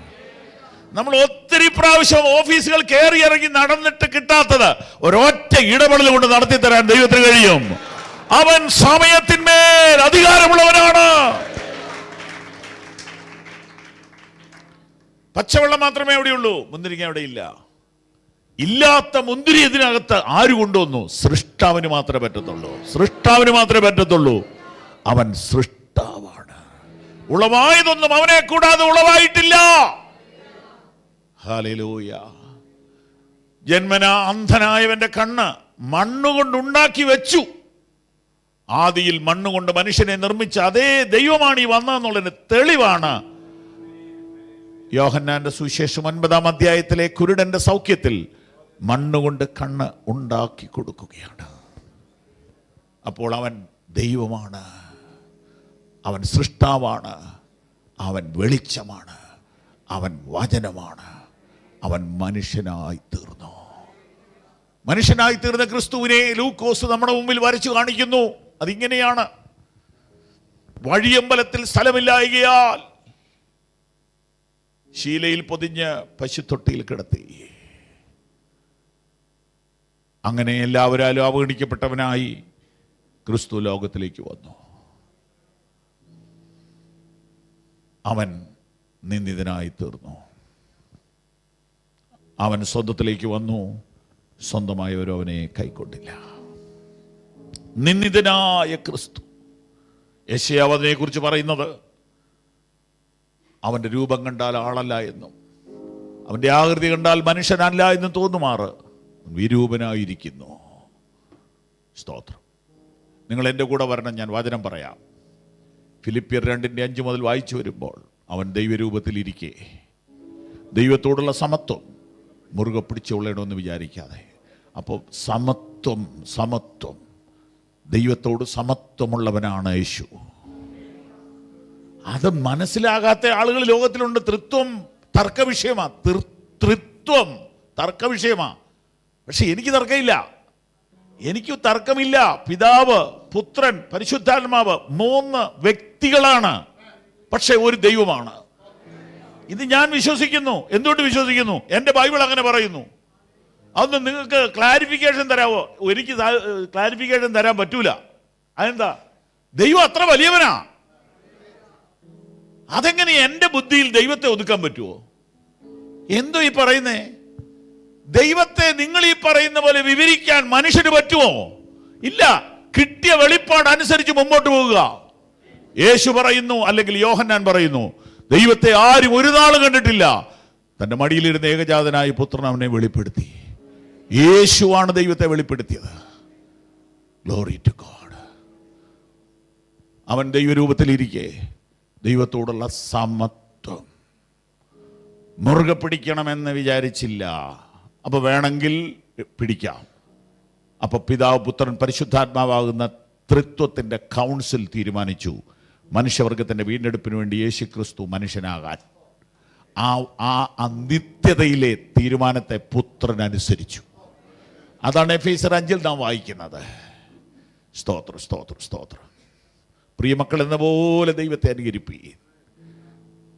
നമ്മൾ ഒത്തിരി പ്രാവശ്യം ഓഫീസുകൾ കയറി ഇറങ്ങി നടന്നിട്ട് കിട്ടാത്തത് ഒരൊറ്റ ഇടപെടൽ കൊണ്ട് നടത്തി തരാൻ ദൈവത്തിന് കഴിയും. അവൻ സമയത്തിന്മേൽ അധികാരമുള്ളവനാണ്. പച്ചവെള്ളം മാത്രമേ അവിടെയുള്ളൂ, മുന്തിരിങ്ങ അവിടെ ഇല്ല. ഇല്ലാത്ത മുന്തിരി ഇതിനകത്ത് ആര് കൊണ്ടുവന്നു? സൃഷ്ടാവിന് മാത്രമേ പറ്റത്തുള്ളൂ. സൃഷ്ടാവിന് മാത്രമേ പറ്റത്തുള്ളൂ. അവൻ സൃഷ്ടാവാണ്. ഉളവായതൊന്നും അവനെ കൂടാതെ ഉളവായിട്ടില്ല. ഹല്ലേലൂയ. ജന്മനാ അന്ധനായവന്റെ കണ്ണ് മണ്ണുകൊണ്ടുണ്ടാക്കി വെച്ചു. ആദിയിൽ മണ്ണുകൊണ്ട് മനുഷ്യനെ നിർമ്മിച്ച അതേ ദൈവമാണ് ഈ വന്നതെന്നുള്ളതിന് തെളിവാണ് യോഹന്നാന്റെ സുവിശേഷം 9-ാം അധ്യായത്തിലെ കുരുടന്റെ സൗഖ്യത്തിൽ മണ്ണുകൊണ്ട് കണ്ണ് ഉണ്ടാക്കി കൊടുക്കുകയാണ്. അപ്പോൾ അവൻ ദൈവമാണ്, അവൻ സൃഷ്ടാവാണ്, അവൻ വെളിച്ചമാണ്, അവൻ വചനമാണ്, അവൻ മനുഷ്യനായി തീർന്നു. മനുഷ്യനായി തീർന്ന ക്രിസ്തുവിനെ ലൂക്കോസ് നമ്മുടെ മുമ്പിൽ വരച്ചു കാണിക്കുന്നു. അതിങ്ങനെയാണ്: വഴിയമ്പലത്തിൽ സ്ഥലമില്ലായകയാൽ ശീലയിൽ പൊതിഞ്ഞ് പശുത്തൊട്ടിയിൽ കിടത്തി. അങ്ങനെ എല്ലാവരാലും അവഗണിക്കപ്പെട്ടവനായി ക്രിസ്തു ലോകത്തിലേക്ക് വന്നു. അവൻ നിന്ദിതനായി തീർന്നു. അവൻ സ്വന്തത്തിലേക്ക് വന്നു, സ്വന്തമായവരോ അവനെ കൈക്കൊണ്ടില്ല. നിന്ദിതനായ ക്രിസ്തു. യെശയ്യാവ് അതിനെക്കുറിച്ച് പറയുന്നത്, അവൻ്റെ രൂപം കണ്ടാൽ ആളല്ല എന്നും അവൻ്റെ ആകൃതി കണ്ടാൽ മനുഷ്യനല്ല എന്നും തോന്നുമാറ് വിരൂപനായിരിക്കുന്നു. സ്തോത്രം. നിങ്ങൾ എൻ്റെ കൂടെ വരണം, ഞാൻ വചനം പറയാം. ഫിലിപ്പിയർ 2:5 മുതൽ വായിച്ചു വരുമ്പോൾ, അവൻ ദൈവരൂപത്തിലിരിക്കെ ദൈവത്തോടുള്ള സമത്വം മുറുകെ പിടിച്ചുകൊള്ളണമെന്ന് വിചാരിക്കാതെ. അപ്പോൾ സമത്വം ദൈവത്തോട് സമത്വമുള്ളവനാണ് യേശു. അത് മനസ്സിലാകാത്ത ആളുകൾ ലോകത്തിലുണ്ട്. തൃത്വം തർക്ക വിഷയമാ, തൃത്വം തർക്ക വിഷയമാ. പക്ഷെ എനിക്ക് തർക്കമില്ല, എനിക്ക് തർക്കമില്ല. പിതാവ്, പുത്രൻ, പരിശുദ്ധാത്മാവ് 3 വ്യക്തികളാണ്, പക്ഷെ ഒരു ദൈവമാണ്. ഇത് ഞാൻ വിശ്വസിക്കുന്നു. എന്തുകൊണ്ട് വിശ്വസിക്കുന്നു? എൻ്റെ ബൈബിൾ അങ്ങനെ പറയുന്നു. അതൊന്നും നിങ്ങൾക്ക് ക്ലാരിഫിക്കേഷൻ തരാമോ? എനിക്ക് ക്ലാരിഫിക്കേഷൻ തരാൻ പറ്റൂല. അതെന്താ? ദൈവം അത്ര വലിയവനാ. അതെങ്ങനെ എൻ്റെ ബുദ്ധിയിൽ ദൈവത്തെ ഒതുക്കാൻ പറ്റുമോ? എന്തോ ഈ പറയുന്നേ? ദൈവത്തെ നിങ്ങൾ ഈ പറയുന്ന പോലെ വിവരിക്കാൻ മനുഷ്യന് പറ്റുമോ? ഇല്ല. കിട്ടിയ വെളിപ്പാട് അനുസരിച്ച് മുമ്പോട്ട് പോകുക. യേശു പറയുന്നു, അല്ലെങ്കിൽ യോഹന്നാൻ പറയുന്നു, ദൈവത്തെ ആരും ഒരു നാൾ കണ്ടിട്ടില്ല. തൻ്റെ മടിയിലിരുന്ന ഏകജാതനായ പുത്രൻ അവനെ വെളിപ്പെടുത്തി. യേശുവാണ് ദൈവത്തെ വെളിപ്പെടുത്തിയത്. Glory to God. അവൻ ദൈവരൂപത്തിലിരിക്കെ ദൈവത്തോടുള്ള സമത്വം മുറുകെ പിടിക്കണമെന്ന് വിചാരിച്ചില്ല. അപ്പൊ വേണമെങ്കിൽ പിടിക്കാം. അപ്പൊ പിതാവ്, പുത്രൻ, പരിശുദ്ധാത്മാവാകുന്ന ത്രിത്വത്തിന്റെ കൗൺസിൽ തീരുമാനിച്ചു മനുഷ്യവർഗത്തിന്റെ വീണ്ടെടുപ്പിന് വേണ്ടി യേശു ക്രിസ്തു മനുഷ്യനാകാൻ. ആ നിത്യതയിലെ തീരുമാനത്തെ പുത്രൻ അനുസരിച്ചു. അതാണ് എഫേസ്യർ 5 നാം വായിക്കുന്നത്. സ്തോത്രം, സ്തോത്രം, സ്തോത്രം. പ്രിയമക്കൾ എന്ന പോലെ ദൈവത്തെ അനുകരിപ്പീൻ.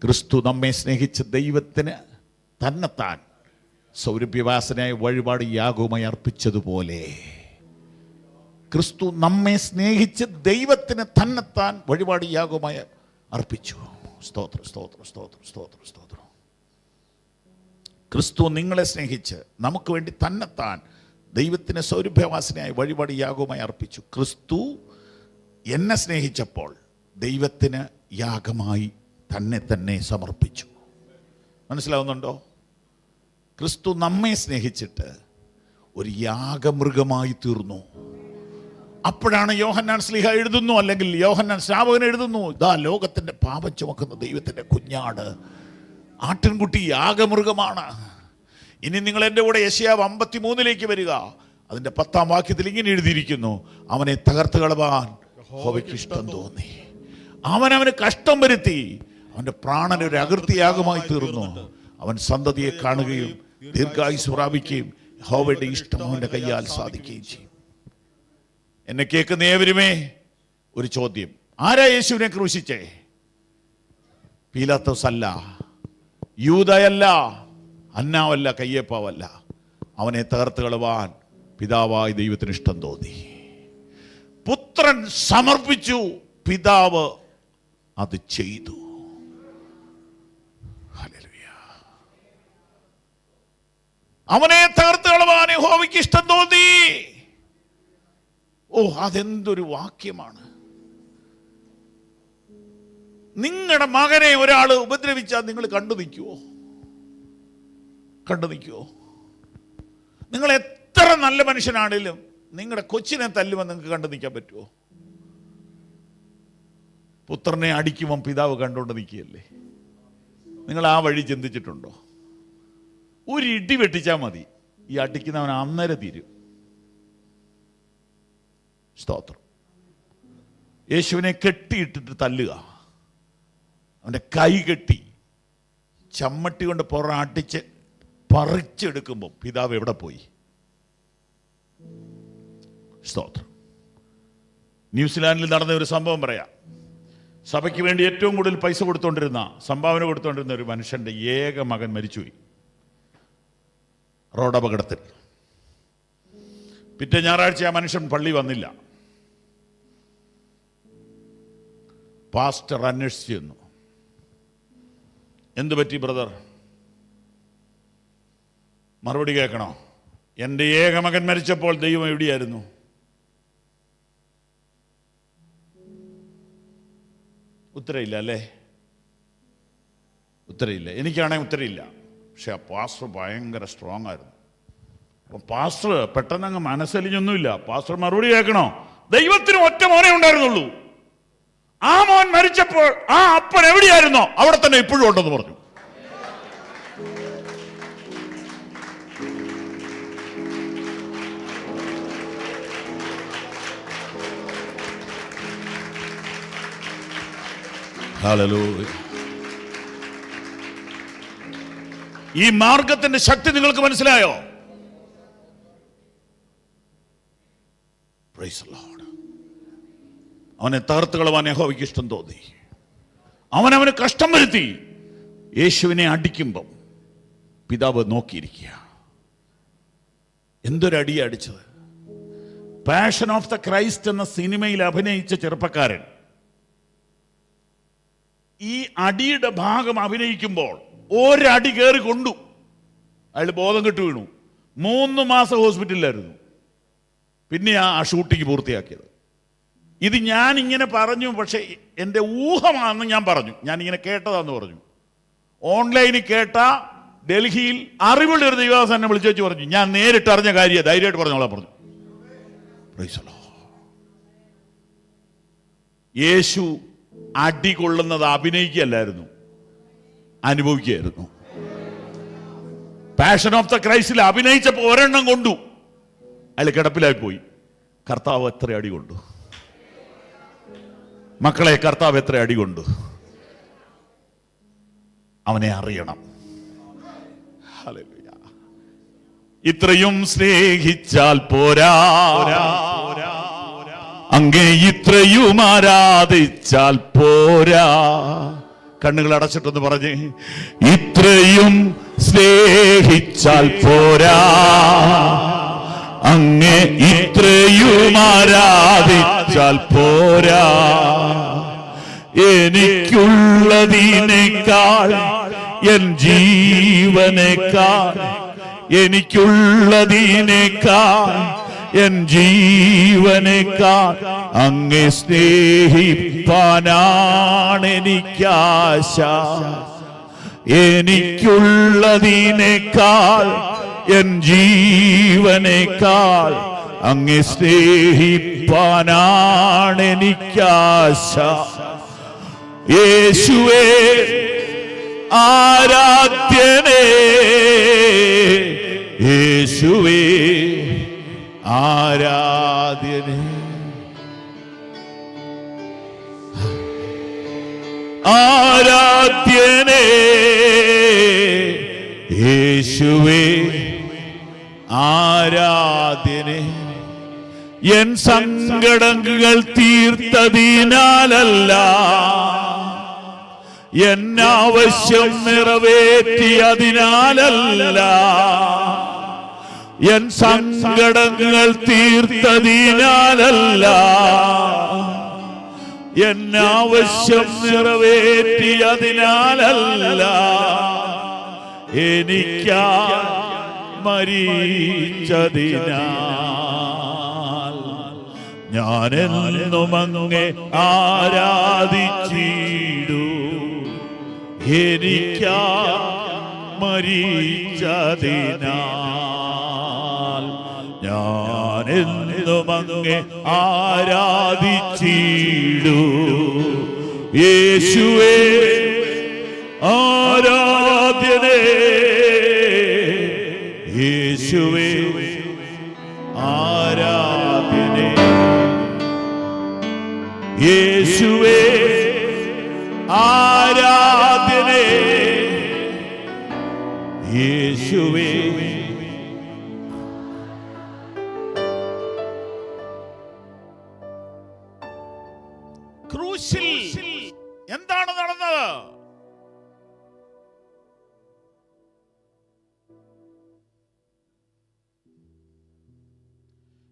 ക്രിസ്തു നമ്മെ സ്നേഹിച്ച് ദൈവത്തിന് തന്നെത്താൻ സൗരഭ്യവാസനായ വഴിപാട് യാഗവുമായി അർപ്പിച്ചതുപോലെ ക്രിസ്തു നമ്മെ സ്നേഹിച്ച് ദൈവത്തിന് തന്നെത്താൻ വഴിപാട് യാഗവുമായി അർപ്പിച്ചു. സ്തോത്രം, സ്തോത്രം, സ്തോത്രം, സ്തോത്രം, സ്തോത്രം. ക്രിസ്തു നിങ്ങളെ സ്നേഹിച്ച് നമുക്ക് വേണ്ടി തന്നെത്താൻ ദൈവത്തിന് സൗരഭ്യവാസനയായി വഴിപാട് യാഗവുമായി അർപ്പിച്ചു. ക്രിസ്തു എന്നെ സ്നേഹിച്ചപ്പോൾ ദൈവത്തിന് യാഗമായി തന്നെ സമർപ്പിച്ചു. മനസ്സിലാവുന്നുണ്ടോ? ക്രിസ്തു നമ്മെ സ്നേഹിച്ചിട്ട് ഒരു യാഗമൃഗമായി തീർന്നു. അപ്പോഴാണ് യോഹന്നാൻ ശ്ലീഹ എഴുതുന്നു, അല്ലെങ്കിൽ യോഹന്നാൻ സ്നാപകൻ എഴുതുന്നു, ഇതാ ലോകത്തിന്റെ പാപം ചുമക്കുന്ന ദൈവത്തിന്റെ കുഞ്ഞാട്, ആട്ടിൻകുട്ടി യാഗമൃഗമാണ്. ഇനി നിങ്ങൾ എൻ്റെ കൂടെ യെശയ്യാവ് 53 വരിക. അതിന്റെ 10-ാം വാക്യത്തിൽ ഇങ്ങനെ എഴുതിയിരിക്കുന്നു, അവനെ തകർത്ത് കളവാൻ യഹോവയ്ക്ക് ഇഷ്ടം തോന്നി. അവനവന് കഷ്ടം വരുത്തി, അവന്റെ പ്രാണൻ ഒരു അകൃത്യയാഗമായി തീർന്നു. അവൻ സന്തതിയെ കാണുകയും ദീർഘായുസ് പ്രാപിക്കുകയും യഹോവയുടെ ഇഷ്ടം അവന്റെ കയ്യാൽ സാധിക്കുകയും ചെയ്യും. എന്നെ കേൾക്കുന്ന ഏവരുമേ ഒരു ചോദ്യം: ആരാ യേശുവിനെ ക്രൂശിച്ചേ? പീലാത്തോസ് അല്ല, യൂദയല്ല, അന്നാവല്ല, കയ്യേപ്പാവല്ല. അവനെ തകർത്ത് കളവാൻ പിതാവായി ദൈവത്തിന് ഇഷ്ടം തോന്നി. പുത്രൻ സമർപ്പിച്ചു, പിതാവ് അത് ചെയ്തു. ഹല്ലേലൂയ. അവനെ തകർത്ത് കളവാൻ യഹോവയ്ക്ക് ഇഷ്ടം തോന്നി. ഓ, അതെന്തൊരു വാക്യമാണ്! നിങ്ങളുടെ മകനെ ഒരാൾ ഉപദ്രവിച്ചാൽ നിങ്ങൾ കണ്ടു നിൽക്കുവോ? കണ്ടു നിൽക്കുവോ? നിങ്ങൾ എത്ര നല്ല മനുഷ്യനാണെങ്കിലും നിങ്ങളുടെ കൊച്ചിനെ തല്ലുമ്പോൾ നിങ്ങൾക്ക് കണ്ടു നിൽക്കാൻ പറ്റുമോ? പുത്രനെ അടിക്കുമ്പം പിതാവ് കണ്ടുകൊണ്ട് നിൽക്കുകയല്ലേ? നിങ്ങൾ ആ വഴി ചിന്തിച്ചിട്ടുണ്ടോ? ഒരു ഇടി വെട്ടിച്ചാൽ മതി, ഈ അടിക്കുന്നവൻ അന്നേരം തീരും. സ്തോത്രം. യേശുവിനെ കെട്ടിയിട്ടിട്ട് തല്ലുക, അവൻ്റെ കൈ കെട്ടി ചമ്മട്ടി കൊണ്ട് പുറം അടിച്ച് പറിച്ചെടുക്കുമ്പോൾ പിതാവ് എവിടെ പോയി? സ്തോത്രം. ന്യൂസിലാൻഡിൽ നടന്ന ഒരു സംഭവം പറയാം. സഭയ്ക്ക് വേണ്ടി ഏറ്റവും കൂടുതൽ പൈസ കൊടുത്തുകൊണ്ടിരുന്ന, സംഭാവന കൊടുത്തുകൊണ്ടിരുന്ന ഒരു മനുഷ്യൻ്റെ ഏക മകൻ മരിച്ചുപോയി റോഡപകടത്തിൽ. പിറ്റേ ഞായറാഴ്ച ആ മനുഷ്യൻ പള്ളി വന്നില്ല. പാസ്റ്റർ അന്വേഷിച്ചു ചെന്നു. എന്തു പറ്റി ബ്രദർ? മറുപടി കേൾക്കണോ? എൻ്റെ ഏകമകൻ മരിച്ചപ്പോൾ ദൈവം എവിടെയായിരുന്നു? ഉത്തരയില്ല അല്ലേ? ഉത്തരയില്ല. എനിക്കാണെങ്കിൽ ഉത്തരയില്ല. പക്ഷെ ആ പാസ്റ്റർ ഭയങ്കര സ്ട്രോങ് ആയിരുന്നു. അപ്പം പാസ്റ്റർ പെട്ടെന്ന് അങ്ങ് മനസ്സലിഞ്ഞൊന്നുമില്ല. പാസ്റ്റർ മറുപടി കേൾക്കണോ? ദൈവത്തിന് ഒറ്റ മോനെ ഉണ്ടായിരുന്നുള്ളൂ. ആ മോൻ മരിച്ചപ്പോൾ ആ അപ്പൻ എവിടെയായിരുന്നോ അവിടെ തന്നെ ഇപ്പോഴും ഉണ്ടെന്ന് പറഞ്ഞു. ഹല്ലേലൂയ. ഈ മാർഗത്തിന്റെ ശക്തി നിങ്ങൾക്ക് മനസ്സിലായോ? Price the Lord. അവനെ തകർത്ത് കളവാൻ യഹോവയ്ക്ക് ഇഷ്ടം തോന്നി. അവനവന് കഷ്ടം വരുത്തി. യേശുവിനെ അടിക്കുമ്പം പിതാവ് നോക്കിയിരിക്കുക. എന്തൊരടി അടിച്ചത്! പാഷൻ ഓഫ് ദ ക്രൈസ്റ്റ് എന്ന സിനിമയിൽ അഭിനയിച്ച ചെറുപ്പക്കാരൻ ഈ അടിയുടെ ഭാഗം അഭിനയിക്കുമ്പോൾ ഒരടി കയറി കൊണ്ടു. അയാൾ ബോധം കെട്ടു വീണു. 3 മാസം ഹോസ്പിറ്റലിലായിരുന്നു. പിന്നെ ആ ഷൂട്ടിങ് പൂർത്തിയാക്കിയത്. ഇത് ഞാൻ ഇങ്ങനെ പറഞ്ഞു, പക്ഷെ എൻ്റെ ഊഹമാണെന്ന് ഞാൻ പറഞ്ഞു. ഞാനിങ്ങനെ കേട്ടതാന്ന് പറഞ്ഞു. ഓൺലൈനിൽ കേട്ട ഡൽഹിയിൽ അറിവുള്ള ഒരു ദൈവദാസൻ എന്നെ വിളിച്ചു പറഞ്ഞു, ഞാൻ നേരിട്ട് അറിഞ്ഞ കാര്യം ധൈര്യമായിട്ട് പറഞ്ഞോളാം പറഞ്ഞു. യേശു അടി കൊള്ളുന്നത് അഭിനയിക്കുകയല്ലായിരുന്നു, അനുഭവിക്കുകയായിരുന്നു. പാഷൻ ഓഫ് ദ ക്രൈസ്റ്റിൽ അഭിനയിച്ചപ്പോൾ ഒരെണ്ണം കൊണ്ടു, അയാൾ കിടപ്പിലായി പോയി. കർത്താവ് എത്ര അടി കൊണ്ടു മക്കളെ! കർത്താവ് എത്ര അടി കൊണ്ടു! അവനെ അറിയണം. ഹല്ലേലൂയ. ഇത്രയും സ്നേഹിച്ചാൽ പോരാ, അങ്ങേ ഇത്രയും ആരാധിച്ചാൽ പോരാ. കണ്ണുകൾ അടച്ചിട്ടൊന്ന് പറഞ്ഞ്, ഇത്രയും സ്നേഹിച്ചാൽ പോരാ, അങ്ങേ ഇത്രയും ആരാധിച്ചാൽ പോരാ. എനിക്കുള്ളതിനേക്കാൾ എൻ ജീവനേക്കാൾ, എനിക്കുള്ളതിനേക്കാൾ എൻ ജീവനേക്കാൾ അങ്ങേ സ്നേഹിപ്പാനാണ് എനിക്കാശ. എനിക്കുള്ളതിനേക്കാൾ എൻ ജീവനേക്കാൾ അങ്ങേ സ്നേഹിപ്പാനാണ് എനിക്കാശ. യേശുവേ ആരാധ്യനേ, യേശുവേ ആരാധ്യനേ, ആരാധ്യനേ, യേശുവേ ആരാധ്യനേ. എൻ സങ്കടങ്ങൾ തീർത്തതിനാലല്ല, എൻ ആവശ്യം നിറവേറ്റിയതിനാലല്ല, എൻ സങ്കടങ്ങൾ തീർത്തതിനാലല്ല, എൻ ആവശ്യം നിറവേറ്റിയതിനാലല്ല, എനിക്കാ മരിച്ചതിനാൽ ഞാനെന്നും അങ്ങേ ആരാധിച്ചിടൂ. എനിക്കാ മരിച്ചതിനാൽ ഞാനെന്നും അങ്ങേ ആരാധിച്ചിടൂ. യേശുവേ ആരാധ്യനേ, യേശുവേ ആരാധ്യനേ, യേശുവേ ആരാധ്യനേ, യേശുവേ. ക്രൂശിൽ എന്താണ് നടന്നത്?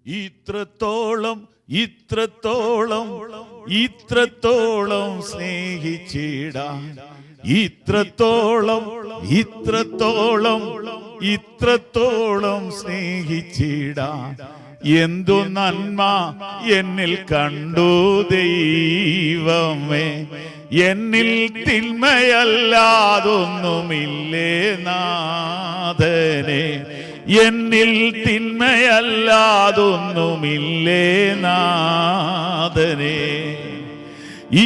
ഇത്രത്തോളം ഇത്രത്തോളം ഇത്രത്തോളം സ്നേഹിച്ചിടാൻ ഇത്രത്തോളം ഇത്രത്തോളം ഇത്രത്തോളം സ്നേഹിച്ചിടാൻ എന്തു നന്മ എന്നിൽ കണ്ടു ദൈവമേ. എന്നിൽ തിന്മയല്ലാതൊന്നുമില്ലേ നാഥനെ, എന്നിൽ തിന്മയല്ലാതൊന്നുമില്ലേ നാഥനെ.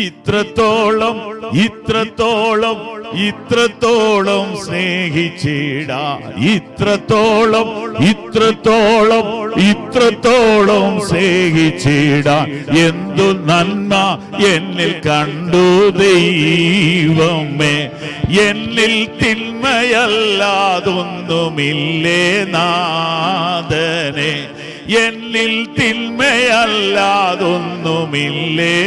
ഇത്രത്തോളം ഇത്രത്തോളം ഇത്രത്തോളം സ്നേഹിച്ചിടാൻ ഇത്രത്തോളം ഇത്രത്തോളം ഇത്രത്തോളം സ്നേഹിച്ചിടാൻ എന്തു നന്മ എന്നിൽ കണ്ടു ദൈവമേ. എന്നിൽ തിന്മയല്ലാതൊന്നുമില്ലേ നാഥനെ, എന്നിൽ തിന്മയല്ലാതൊന്നുമില്ലേ.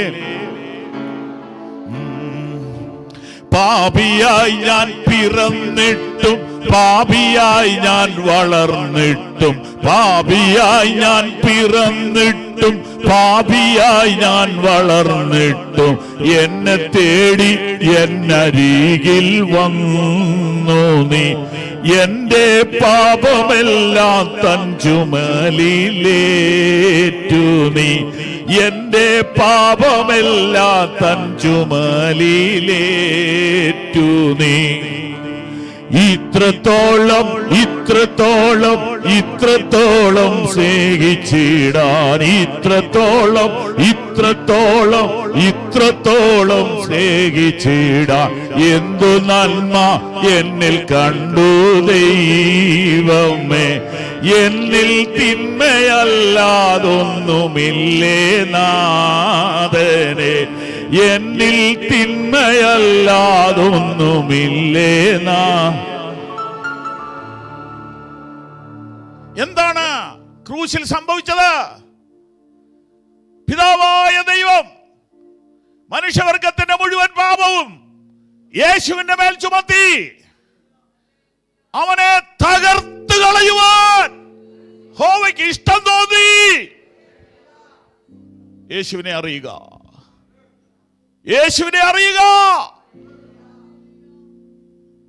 പാപിയായി ഞാൻ പിറന്നിട്ടും പാപിയായി ഞാൻ വളർന്നിട്ടും പാപിയായി ഞാൻ പിറന്നിട്ടും പാപിയായി ഞാൻ വളർന്നിട്ടും എന്നെ തേടി എന്നരികിൽ വന്നു നീ. എന്റെ പാപമെല്ലാം തൻ ചുമലിലേറ്റു നീ. എന്റെ പാപമെല്ലാം തൻ ചുമലിലേറ്റു നീ. ഇത്രത്തോളം ഇത്രത്തോളം ഇത്രത്തോളം സ്നേഹിച്ചിടാൻ ഇത്രത്തോളം ഇത്രത്തോളം ഇത്രത്തോളം സ്നേഹിച്ചിടാൻ എന്തു നന്മ എന്നിൽ കണ്ടു ദൈവമേ. എന്നിൽ തിന്മയല്ലാതൊന്നുമില്ലേ നാഥനെ, എന്നിൽ തിന്മയല്ലാതൊന്നുമില്ലേ നാ. എന്താണ് ക്രൂശിൽ സംഭവിച്ചത്? പിതാവായ ദൈവം മനുഷ്യവർഗത്തിന്റെ മുഴുവൻ പാപവും യേശുവിന്റെ മേൽ ചുമത്തി അവനെ തകർത്തു കളയുവാൻ യഹോവയ്ക്ക് ഇഷ്ടം തോന്നി. യേശുവിനെ അറിയുക, യേശുവിനെ അറിയുക.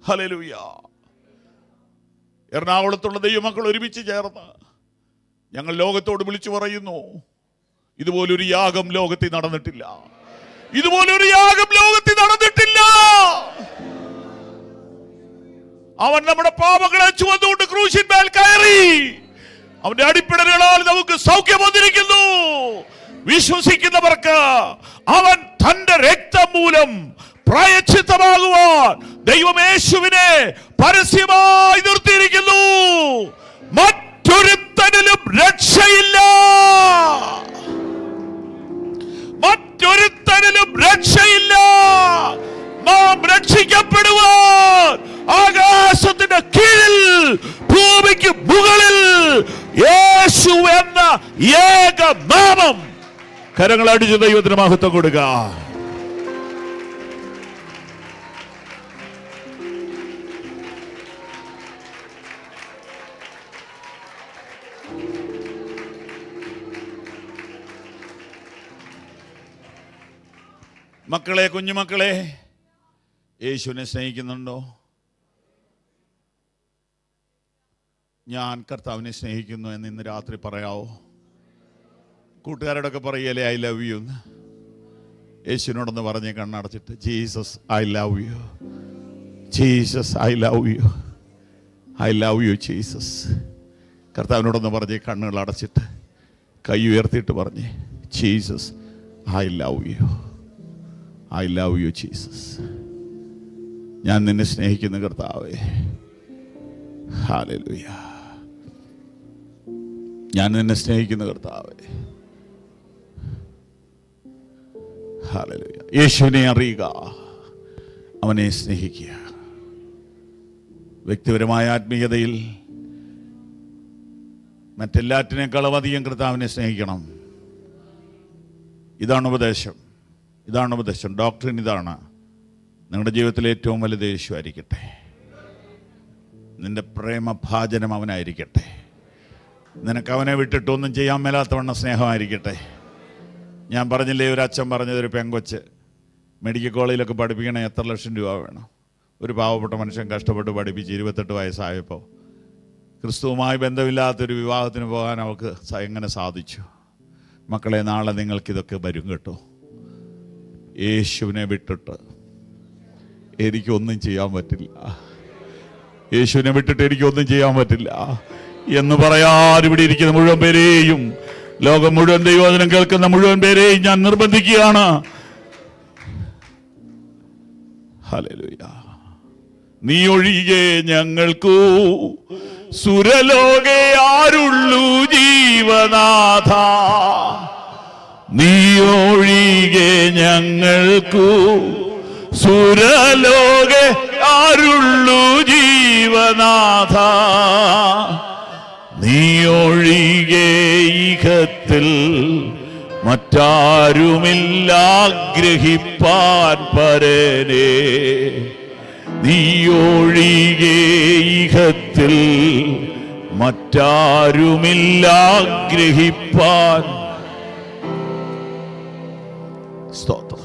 ഹല്ലേലൂയ. എറണാകുളത്തുള്ള ദൈവമക്കൾ ഒരുമിച്ച് ചേർന്ന് ഞങ്ങൾ ലോകത്തോട് വിളിച്ചു പറയുന്നു, ഇതുപോലൊരു യാഗം ലോകത്തിൽ നടന്നിട്ടില്ല, ഇതുപോലൊരു യാഗം ലോകത്തിൽ നടന്നിട്ടില്ല. അവൻ നമ്മുടെ പാപങ്ങളെ ചുമന്നുകൊണ്ട് ക്രൂശിന്മേൽ കയറി. അവന്റെ അടിപ്പിടലുകളാൽ നമുക്ക് സൗഖ്യം വന്നിരിക്കുന്നു. വിശ്വസിക്കുന്നവർക്ക് അവൻ തന്റെ രക്തം മൂലം പ്രായശ്ചിത്തമാകുവാൻ ദൈവം യേശുവിനെ പരസ്യമായി നിർത്തിയിരിക്കുന്നു. മറ്റൊരുത്തനിലും രക്ഷയില്ല, മറ്റൊരുത്തനിലും രക്ഷയില്ല. നാം രക്ഷിക്കപ്പെടുവാൻ ആകാശത്തിന്റെ കീഴിൽ ഭൂമിക്ക് മുകളിൽ യേശു എന്ന ഏക നാമം. കരങ്ങൾ അടിച്ച് ദൈവത്തിന് മഹത്വം കൊടുക്കുക. മക്കളെ, കുഞ്ഞുമക്കളെ, യേശുവിനെ സ്നേഹിക്കുന്നുണ്ടോ? ഞാൻ കർത്താവിനെ സ്നേഹിക്കുന്നു എന്ന് ഇന്ന് രാത്രി പറയാവോ? കൂട്ടുകാരോടൊക്കെ പറയല്ലേ ഐ ലവ് യു എന്ന്? യേശുവിനോടൊന്ന് പറഞ്ഞ് കണ്ണടച്ചിട്ട്, Jesus I love you, Jesus I love you, I love you Jesus. കർത്താവിനോടൊന്ന് പറഞ്ഞ് കണ്ണുകൾ അടച്ചിട്ട് കൈ ഉയർത്തിയിട്ട് പറഞ്ഞ്, Jesus I love you, I love you Jesus. ഞാൻ നിന്നെ സ്നേഹിക്കുന്ന കർത്താവേ. ഹല്ലേലൂയ. ഞാൻ നിന്നെ സ്നേഹിക്കുന്ന കർത്താവേ. ഹല്ലേലൂയ. യേശുവിനെ അറിയുക, അവനെ സ്നേഹിക്കുക. വ്യക്തിപരമായ ആത്മീയതയിൽ മറ്റെല്ലാറ്റിനേക്കാളും അധികം കർത്താവിനെ സ്നേഹിക്കണം. ഇതാണ് ഉപദേശം, ഇതാണ് ഉപദേശം. ഡോക്ടറിൻ ഇതാണ്. നിങ്ങളുടെ ജീവിതത്തിലെ ഏറ്റവും വലുത് യേശു ആയിരിക്കട്ടെ. നിന്റെ പ്രേമഭാജനം അവനായിരിക്കട്ടെ. നിനക്ക് അവനെ വിട്ടിട്ടൊന്നും ചെയ്യാൻ മേലാത്തവണ്ണം സ്നേഹമായിരിക്കട്ടെ. ഞാൻ പറഞ്ഞില്ലേ, ഒരു അച്ഛൻ പറഞ്ഞതൊരു പെങ്കൊച്ച് മെഡിക്കൽ കോളേജിലൊക്കെ പഠിപ്പിക്കണേ എത്ര ലക്ഷം രൂപ വേണം? ഒരു പാവപ്പെട്ട മനുഷ്യൻ കഷ്ടപ്പെട്ട് പഠിപ്പിച്ച് 28 വയസ്സായപ്പോൾ ക്രിസ്തുവുമായി ബന്ധമില്ലാത്തൊരു വിവാഹത്തിന് പോകാൻ അവൾക്ക് എങ്ങനെ സാധിച്ചു? മക്കളെ, നാളെ നിങ്ങൾക്കിതൊക്കെ വരും കേട്ടോ. യേശുവിനെ വിട്ടിട്ട് എനിക്കൊന്നും ചെയ്യാൻ പറ്റില്ല, യേശുവിനെ വിട്ടിട്ട് എനിക്കൊന്നും ചെയ്യാൻ പറ്റില്ല എന്ന് പറയാൻ ഇവിടെ ഇരിക്കുന്ന മുഴുവൻ പേരെയും, ലോകം മുഴുവൻ ദൈവവചനം കേൾക്കുന്ന മുഴുവൻ പേരെയും ഞാൻ നിർബന്ധിക്കുകയാണ്. ഹല്ലേലൂയ. നീ ഒഴികെ ഞങ്ങൾക്കു സുരലോകെ ആരുള്ളൂ ജീവനാഥ, നീ ഒഴികെ ഞങ്ങൾക്കു സുരലോകെ ആരുള്ളൂ ജീവനാഥ, നീ ഒഴികെ ഇഹത്തിൽ മറ്റാരുമില്ല ഗ്രഹിപ്പാൻ പരനേ, നീ ഒഴികെ ഇഹത്തിൽ മറ്റാരുമില്ല ഗ്രഹിപ്പാൻ. സ്തോത്രം.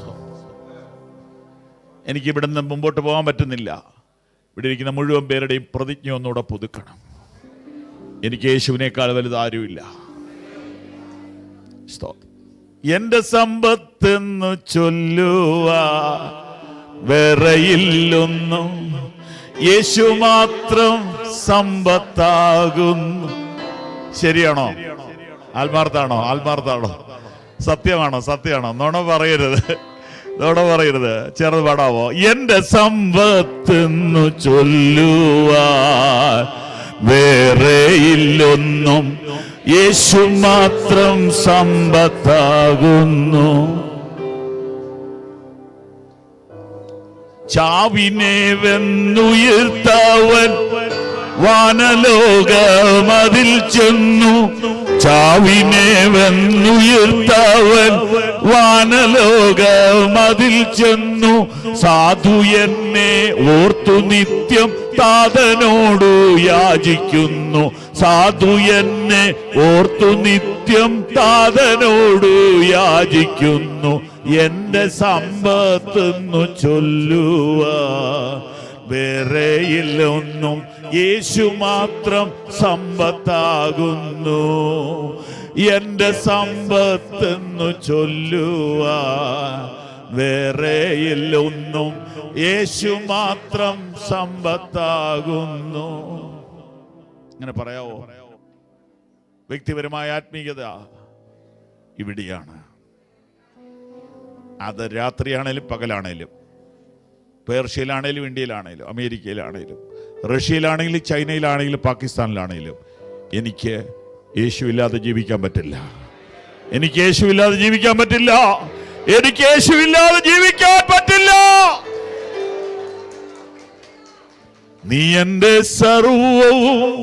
എനിക്ക് ഇവിടുന്ന് മുമ്പോട്ട് പോകാൻ പറ്റുന്നില്ല. ഇവിടെ ഇരിക്കുന്ന മുഴുവൻ പേരുടെയും പ്രതിജ്ഞ ഒന്നുകൂടെ പുതുക്കണം. എനിക്ക് യേശുവിനേക്കാൾ വലുതാരുമില്ല. സ്തോത്രം. എന്റെ സമ്പത്തെന്നു ചൊല്ലുവാ വേറെയില്ലൊന്നും, യേശു മാത്രം സമ്പത്താകുന്നു. ശരിയാണോ? ആത്മാർത്ഥാണോ? ആത്മാർത്ഥാണോ? സത്യമാണോ? സത്യമാണോ? നുണ പറയരുത്, നുണ പറയരുത്. ചെറുത് പാടാവോ? എന്റെ സമ്പത്തെന്നു ചൊല്ലുവാൻ വേറെയില്ലൊന്നും, യേശു മാത്രം സമ്പത്താകുന്നു. ചാവിനെ വെന്നുയർത്തവൻ വാനലോകമതിൽ ചെന്നു, ചാവിനെ വെന്നുയർത്തവൻ വാനലോകമതിൽ ചെന്നു. സാധു എന്നെ ഓർത്തു നിത്യം താതനോടു യാചിക്കുന്നു, സാധു എന്നെ ഓർത്തു നിത്യം താതനോടു യാചിക്കുന്നു. എന്റെ സമ്പത്തെന്നു ചൊല്ലുവ വേറെയില്ലൊന്നും, യേശു മാത്രം സമ്പത്താകുന്നു. എന്റെ സമ്പത്തെന്നു ചൊല്ലുവ വേറെയില്ലൊന്നും, യേശു മാത്രം സമ്പത്താകുന്നു. ഇങ്ങനെ പറയാവോ? വ്യക്തിപരമായ ആത്മീയത ഇവിടെയാണ്. അത് രാത്രിയാണേലും പകലാണേലും, പേർഷ്യയിലാണേലും ഇന്ത്യയിലാണേലും അമേരിക്കയിലാണേലും റഷ്യയിലാണെങ്കിലും ചൈനയിലാണെങ്കിലും പാകിസ്ഥാനിലാണെങ്കിലും എനിക്ക് യേശുവില്ലാതെ ജീവിക്കാൻ പറ്റില്ല. എനിക്ക് യേശുവില്ലാതെ ജീവിക്കാൻ പറ്റില്ല. എനിക്ക് യേശുവില്ലാതെ ജീവിക്കാൻ പറ്റില്ല. നീ എന്റെ സർവവും,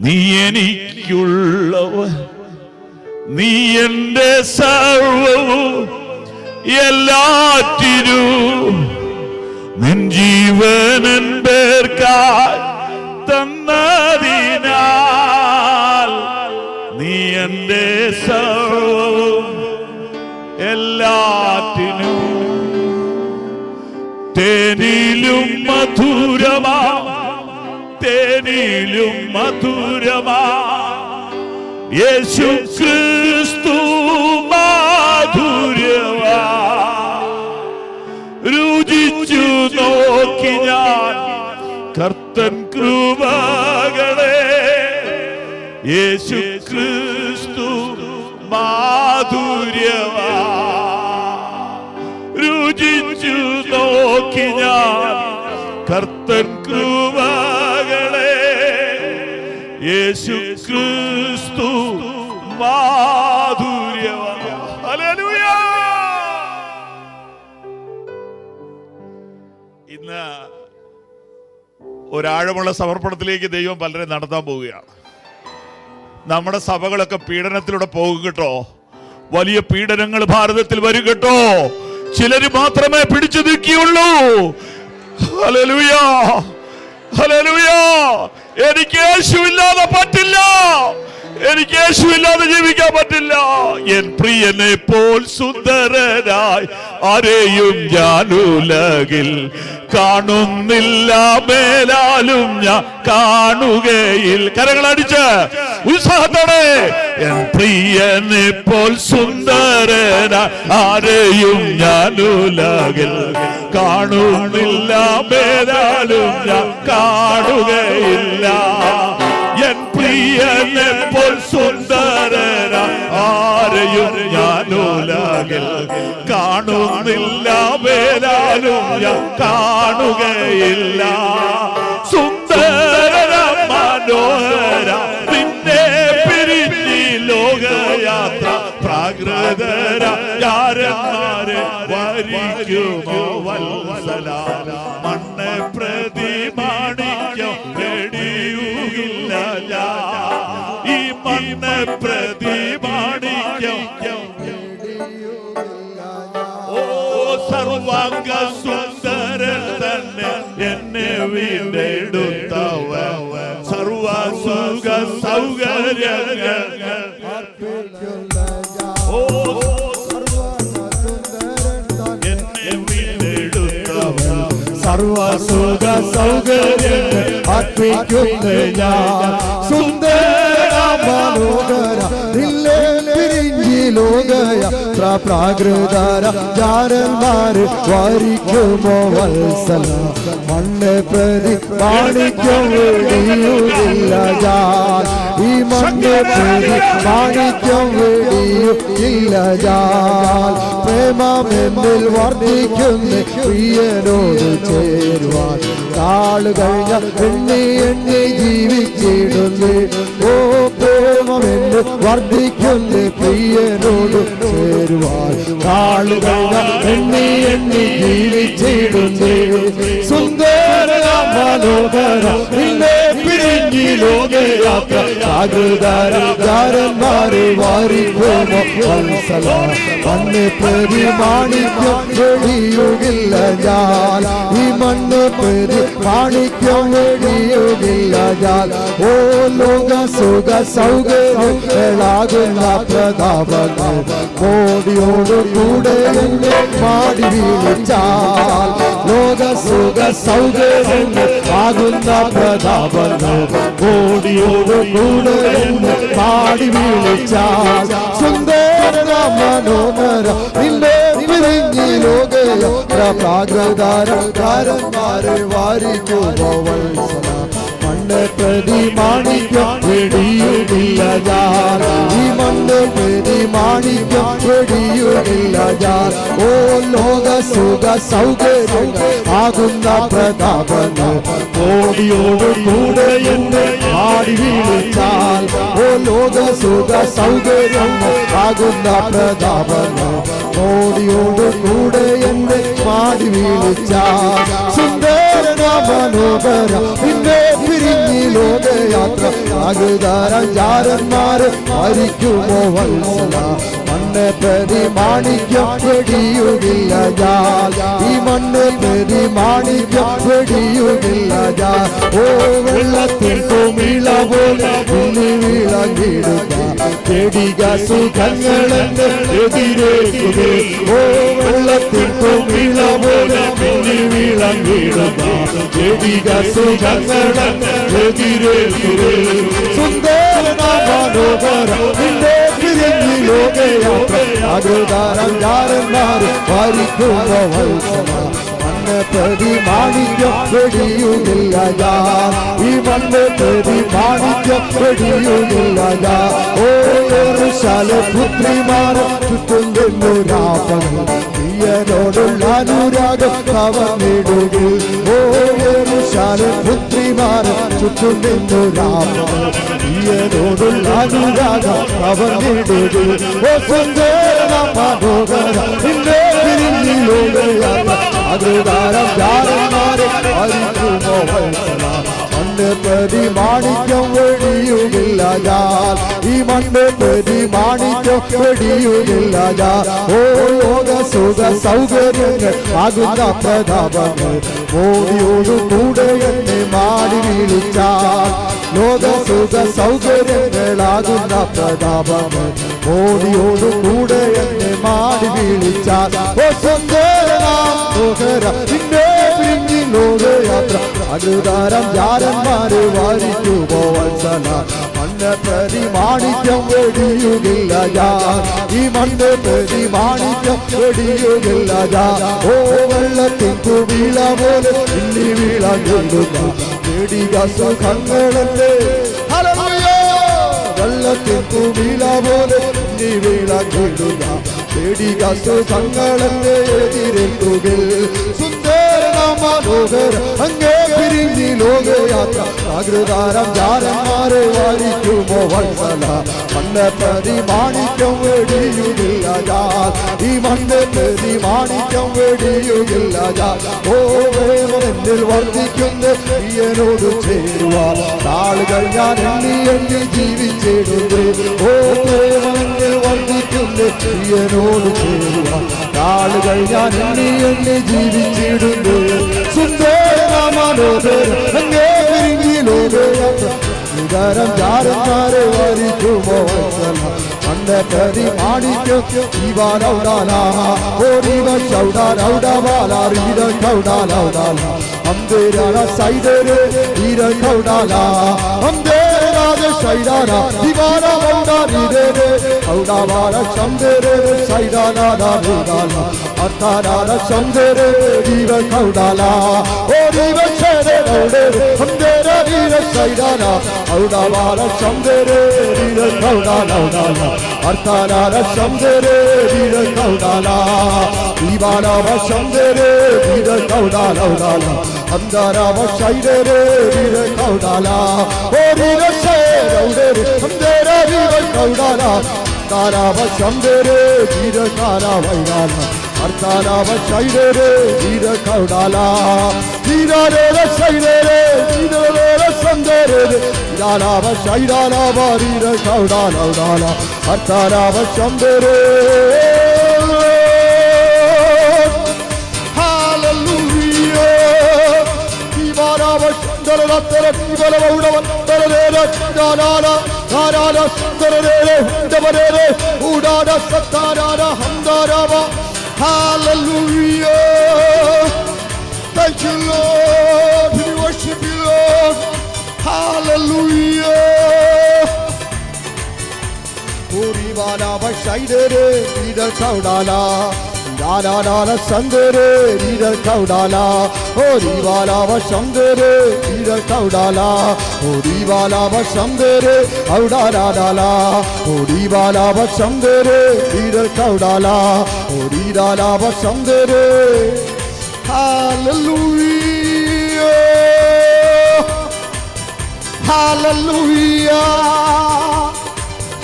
നീ എനിക്കുള്ളവൻ, നീ എന്റെ സർവവും എല്ലാറ്റിനും നിൻ ജീവനൻ പേർക്കായി തന്നതിനാൽ, നീ എന്റെ സർവവും എല്ലാറ്റിനും. തേനിലും മധുരമാ, തേനിലും മധുരമാ യേശു ക്രിസ്തു മാധുര്യമാ. രുചിച്ചു നോക്കി ഞാൻ കർത്തൻ കൃപകളെ, യേശു ക്രിസ്തു മാധുര്യമാ. രുചിച്ചു നോക്കി ഞാൻ കർത്തൻ കൃപകളെ, യേശു ക്രിസ്തു മാധുര്യമാ. ഹല്ലേലൂയ. ഇന്ന് ഒരാഴമുള്ള സമർപ്പണത്തിലേക്ക് ദൈവം പലരെ നടത്താൻ പോവുകയാണ്. നമ്മുടെ സഭകളൊക്കെ പീഡനത്തിലൂടെ പോകും കേട്ടോ. വലിയ പീഡനങ്ങൾ ഭാരതത്തിൽ വരും കേട്ടോ. ചിലര് മാത്രമേ പിടിച്ചു നിൽക്കുകയുള്ളൂ. Hallelujah, hallelujah. എനിക്ക് യേശുവില്ലാതെ പറ്റില്ല. എനിക്ക് യേശുവില്ലാതെ ജീവിക്കാൻ പറ്റില്ല. എൻ പ്രിയനെ പോൽ സുന്ദരനായി ആരെയും ഞാൻ ഉലകിൽ കാണുന്നില്ല, മേലാലും ഞാൻ കാണുകയില്ല. കരങ്ങളടിച്ച് ഉത്സാഹത്തോടെ എൻ പ്രിയനെ പോൽ സുന്ദരനായി ആരെയും ഞാൻ ഉലകിൽ കാണുന്നില്ല, മേലാലും ഞാൻ കാണുകയില്ല. എൻ പ്രിയനെ പോൽ സുന്ദരന ആരെയും ഞാൻ ഉലകിൽ കാണുന്നില്ല, മേലാലും ഞാൻ കാണുകയില്ല. സുന്ദര മനോഹര നിന്നെ പിരിഞ്ഞി ലോകയാത്ര പ്രാകൃതര യാരന്മാരെ വരിക്കുമോ വത്സല. മണ്ണ് പ്രതി മാണിക്യം വെടിയുകില്ല ഞാൻ, ഈ മണ്ണ് പ്രതി മാണിക്യം. ഓ സർവാംഗ സുന്ദരൻ തന്നെ എന്നെ വീണ്ടെടുത്തവ, സർവസുഖ സൗകര്യങ്ങൾ ഓ എന്നെ വീണ്ടെടുത്തവ, സർവസുഖ സൗകര്യങ്ങൾ അർപ്പിക്കുന്ന ഞാൻ. സുന്ദര മനോഹര നിന്നെ പിരിഞ്ഞി ലോകയാത്ര പ്രാകൃതര ജാരന്മാര് വരിക്കുമോ വത്സല. മണ്ണ് പ്രതി മാണിക്യം വെടിയുകില്ല ഞാൻ, ഈ മണ്ണ് പ്രതി മാണിക്യം വെടിയുകില്ല ഞാൻ. പ്രേമമെന്നിൽ വർദ്ധിക്കുന്ന പ്രിയനോട് ചേരുവാൻ നാള് കഴിഞ്ഞ എണ്ണി എണ്ണി ജീവിച്ചിടുന്നു. ഓ പ്രേമമെന്നിൽ വർദ്ധിക്കുന്ന പ്രിയനോട് ചേരുവാൻ നാള് കഴിഞ്ഞ എണ്ണി എണ്ണി ജീവിച്ചിടുന്നു. സുന്ദര മനോഹര നിന്നെ പിരിഞ്ഞി ലോകയാത്ര പ്രാകൃതര ജാരന്മാരെ വാരിക്കുമോ വത്സല. മണ്ണ് പ്രതി മാണിക്യം വെടിയുകില്ല ഞാൻ, ഈ മണ്ണ് പ്രതി മാണിക്യം വെടിയുകില്ല ഞാൻ. ഓ ലോക സുഖ സൗകര്യങ്ങളാകുന്ന പ്രതാപങ്ങൾ മോടിയോട് കൂടെ എന്നെ മാടി വീണിച്ചാൽ. ലോക സുഖ സൗകര്യങ്ങൾ ആകുന്ന പ്രതാപങ്ങൾ മോടിയോട് കൂടെ എന്നെ മാടി വീണിച്ചാൽ. സുന്ദര മനോഹര നിന്നെ പിരിഞ്ഞി ലോകയാത്ര പ്രാകൃതര ജാരന്മാരെ വാരിക്കുമോ വത്സല. മണ്ണ് പ്രതി മാണിക്യം വെടിയുകില്ല ഞാൻ, ഈ മണ്ണ് പ്രതി മാണിക്യം വെടിയുകില്ല ഞാൻ. ഓ ലോക സുഖ സൗകര്യങ്ങൾ ആകുന്ന പ്രതാപങ്ങൾ മോടിയോട് കൂടെ എന്നെ ആടി വീണിച്ചാൽ. ഓ ലോക സുഖ സൗകര്യങ്ങൾ ആകുന്ന പ്രതാപങ്ങൾ മോടിയോട് കൂടെ എന്നെ മാടി വീണിച്ചാൽ. സുന്ദര മനോഹര നിന്നെ പിരിഞ്ഞി ലോകയാത്ര പ്രാകൃതര ജാരന്മാര് വരിക്കുമോ വത്സല. മണ്ണ് പ്രതി മാണിക്യം വെടിയുകില്ല ഞാൻ, ഈ മണ്ണ് പ്രതി മാണിക്യം വെടിയുകില്ല ഞാൻ. ഓ വെള്ളത്തിൽ കുമിള പോലെ ഉണ്ണി വിളങ്ങിടുക ചെടിക സുഖങ്ങളെന്ന് എതിരേക്കുമേ. ഓ വെള്ളത്തിൽ കുമിള പോലെ ഉണ്ണി വിളങ്ങിടുക ചെടിക സുഖങ്ങളെന്ന് എതിരേക്കുമേ. സുന്ദര മനോഹര നിന്നെ പിരിഞ്ഞി ലോകയാത്ര പ്രാകൃതര ജാരന്മാര് വരിക്കുമോ വത്സല. മണ്ണ് പ്രതി മാണിക്യം വെടിയുകില്ല ഞാൻ, ഈ മണ്ണ് പ്രതി മാണിക്യം വെടിയുകില്ല ഞാൻ. ഓ യെരൂശലേം പുത്രിമാർ ചുറ്റും നിന്നൊരാപണം പ്രിയനോടുള്ള അനുരാഗം കവർന്നിടുകിൽ. ഓ യെരൂശലേം പുത്രിമാർ ചുറ്റും നിന്നൊരാപണം പ്രിയനോടുള്ള അനുരാഗം കവർന്നിടുകിൽ. ഓ സുന്ദര മനോഹര നിന്നെ പിരിഞ്ഞി ലോകയാത്ര പ്രാകൃതര ജാരന്മാരെ വരിക്കുമോ വത്സല. മണ്ണ് പ്രതി മാണിക്യം വെടിയുകില്ല ഞാൻ, ഈ മണ്ണ് പ്രതി മാണിക്യം വെടിയുകില്ല ഞാൻ. ഓ ലോക സുഖ സൗകര്യങ്ങൾ ആകുന്ന പ്രതാപങ്ങൾ മോടിയോടു കൂടെ എന്നെ മാടി വിളിച്ചാൽ, ലോക സുഖ സൗകര്യങ്ങളാകുന്ന പ്രതാപങ്ങൾ മോടിയോടു കൂടെ എന്നെ മാടി വിളിച്ചാൽ. ഓ സുന്ദരനാം സുഹര നിന്നെ പിരിഞ്ഞി ലോകയാത്ര അനുതാരം ജാരന്മാരെ വാരിക്കുമോ വത്സല. മണ്ണ് പ്രതി മാണിക്യം വെടിയുകില്ല ഞാൻ, ഈ മണ്ണ് പ്രതി മാണിക്യം വെടിയുകില്ല ഞാൻ. ഓ വെള്ളത്തിൻ കുമിള പോലെ ഇല്ലി വീളങ്ങുന്ന പേടിക സുഖങ്ങളല്ലേ. വെള്ളത്തിൻ കുമിള പോലെ ഇല്ലി വീളങ്ങുന്ന പേടിക സുഖങ്ങളല്ലേ എതിരേൽക്കുകിൽ. മനോഹര അങ്ങേ പിരിഞ്ഞി ലോകയാത്ര ആകൃതാരം ജാരന്മാരെ വാരിക്കുമോ വത്സല. മണ്ണ് പ്രതി മാണിക്യം വെടിയുകില്ല ഞാൻ, ഈ മണ്ണ് പ്രതി മാണിക്യം വെടിയുകില്ല ഞാൻ. ഓ പ്രേമമെന്നിൽ വർദ്ധിക്കുന്ന പ്രിയനോട് ചേരുവാൻ നാളുകൾ ഞാൻ എണ്ണി എണ്ണി ജീവിച്ചിടുന്നു. ഓ പ്രേമമെന്നിൽ വർദ്ധിക്കുന്ന പ്രിയനോട് ചേരുവാൻ നാളുകൾ ഞാൻ എണ്ണി എണ്ണി ജീവിച്ചിടുന്നു. അങ്ങേ പിരിഞ്ഞി ലോകയാത്ര ഉദരം ജാരന്മാരെ വാരിക്കുമോ വത്സല. മണ്ണ് പ്രതി മാണിക്യം ജീവാനൗടാല ഓരിവ ചൗടാനൗടവാല റീര കൗടാനൗടാല അമ്പേരാന സൈഡരെ റീര കൗടാല അമ്പേരാന സൈഡാന Diwana ഔടാരിരെ ഔടാവാന ശംദരെ സൈഡാന ഔടാല അത്താനാന ശംദരെ റീര കൗടാല ഓരിവ ഛരെ ഔടരെ അമ്പേര റീര സൈഡാന ഔടാവാന ശംദരെ റീര കൗടാന ഔടാല അത്താനാന ശംദരെ റീര കൗടാല Diwana ശംദരെ റീര കൗടാന ഔടാല അന്താരാവ ശൈഡരെ റീര കൗടാല ഓരിവ ഛരെ ഔടരെ അമ്പേര റീര കൗടാല താരാവ ശംദരെ റീര കാരാവൈടാല അർത്താനാവ ശൈഡരെ റീര കൗടാല നീരാരേ ശൈഡരെ നീരേ സന്ദരെ നീരാനാവ ശൈഡാനാവ റീര കൗടാല ഔടാല അർത്താനാവ ശംദരെ. Thank you, Lord. We worship you, Lord. Hallelujah. Urivana vashaidere leader kaudala Dana Sandere leader kaudala Orivala vashamdere leader kaudala Orivala vashamdere audala Orivala vashamdere leader kaudala Oridala vashamdere. Hallelujah. Hallelujah.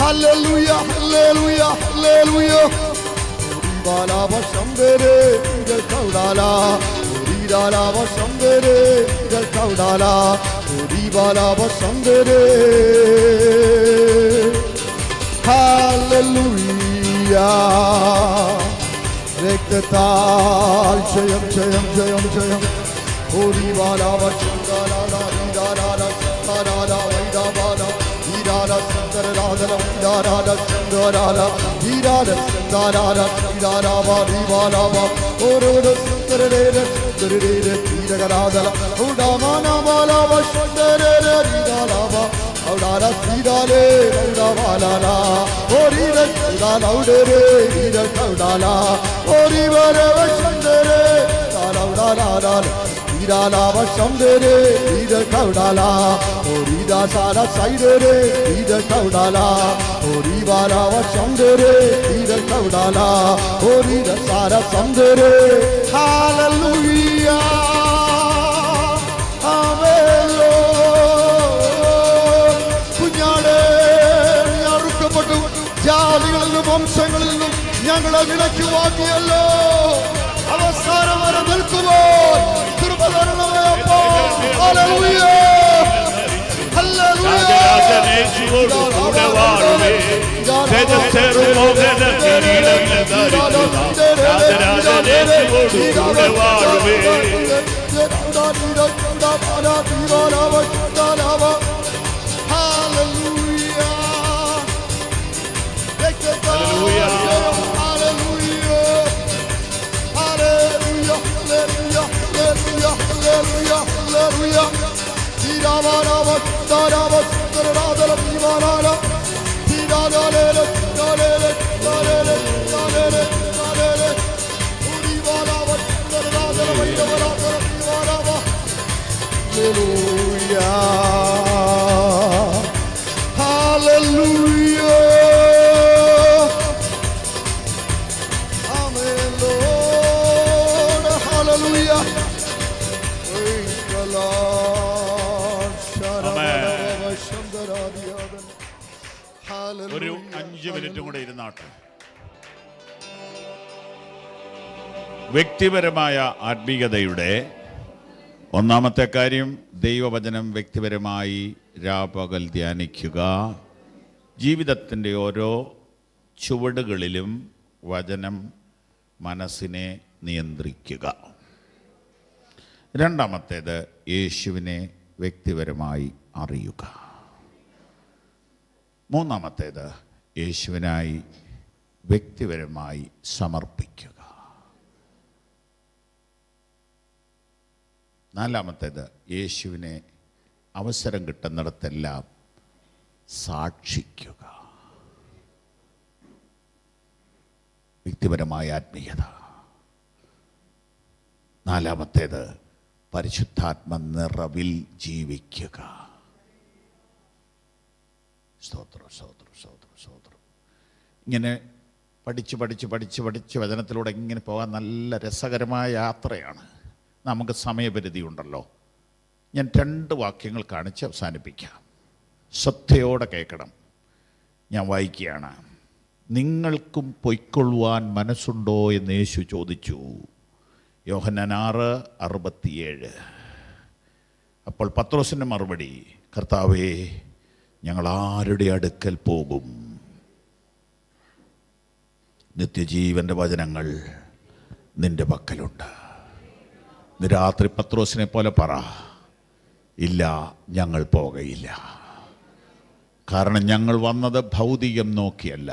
Hallelujah. Hallelujah. Hallelujah. Oribala vashamdere idar kaudala Oridala vashamdere idar kaudala Oribala vashamdere. Hallelujah. Rektatal jayam jayam jayam jayam Oribala vashamdala Ridara Sarada Vaidavana Ridara Sandarada Ridara Sandarada Ridara Sandarada Ridara Varivana Oroda Sandarada Sandarada Ridara Udamana Vala Vashandarada Ridara Audara Sidale Udavala Orida Udalaudere Ida Kaudala Orivara Vashandere Dalaudala Idala Vashandere Ida Kaudala Orida Sara Saidere Ida Kaudala Orivara Vashandere Ida Kaudala Orida Sara Sandere. Hallelujah. Amen. ജാതികളിലും വംശങ്ങളിലും ഞങ്ങളെ വിലക്ക് വാങ്ങിയല്ലോ അവസാനം വരെ നിൽക്കുമോ കൃപ തരണമേ അപ്പാ. Hallelujah. രാജരാജനേശുവോട് കൂടെ വാഴുവേ. തേജസ്സേറും മോഹന കിരീടങ്ങൾ ധരിച്ചു രാജരാജനേശുവോട് കൂടെ വാഴുവേ. ഒരു 5 മിനിറ്റും കൂടെ ഇരുന്നാട്ടെ. വ്യക്തിപരമായ ആത്മീയതയുടെ ഒന്നാമത്തെ കാര്യം, ദൈവവചനം വ്യക്തിപരമായി രാപകൽ ധ്യാനിക്കുക. ജീവിതത്തിൻ്റെ ഓരോ ചുവടുകളിലും വചനം മനസ്സിനെ നിയന്ത്രിക്കുക. രണ്ടാമത്തേത്, യേശുവിനെ വ്യക്തിപരമായി അറിയുക. മൂന്നാമത്തേത്, യേശുവിനായി വ്യക്തിപരമായി സമർപ്പിക്കുക. നാലാമത്തേത്, യേശുവിനെ അവസരം കിട്ടുന്നിടത്തെല്ലാം സാക്ഷിക്കുക. വ്യക്തിപരമായ ആത്മീയത. നാലാമത്തേത്, പരിശുദ്ധാത്മ നിറവിൽ ജീവിക്കുക. സ്തോത്രം, സ്തോത്രം, സ്തോത്രം, സ്തോത്രം. ഇങ്ങനെ പഠിച്ച് വചനത്തിലൂടെ ഇങ്ങനെ പോകാൻ നല്ല രസകരമായ യാത്രയാണ്. നമുക്ക് സമയപരിധി ഉണ്ടല്ലോ. ഞാൻ 2 വാക്യങ്ങൾ കാണിച്ച് അവസാനിപ്പിക്കാം. ശ്രദ്ധയോടെ കേൾക്കണം. ഞാൻ വായിക്കുകയാണ്. നിങ്ങൾക്കും പൊയ്ക്കൊള്ളുവാൻ മനസ്സുണ്ടോ എന്ന് യേശു ചോദിച്ചു. യോഹന്നാൻ 6:67. അപ്പോൾ പത്രോസിൻ്റെ മറുപടി, കർത്താവേ, ഞങ്ങൾ ആരുടെ അടുക്കൽ പോകും? നിത്യജീവൻ്റെ വചനങ്ങൾ നിന്റെ പക്കലുണ്ട്. ഇന്ന് രാത്രി പത്രോസിനെ പോലെ പറ, ഇല്ല, ഞങ്ങൾ പോകയില്ല. കാരണം ഞങ്ങൾ വന്നത് ഭൗതികം നോക്കിയല്ല,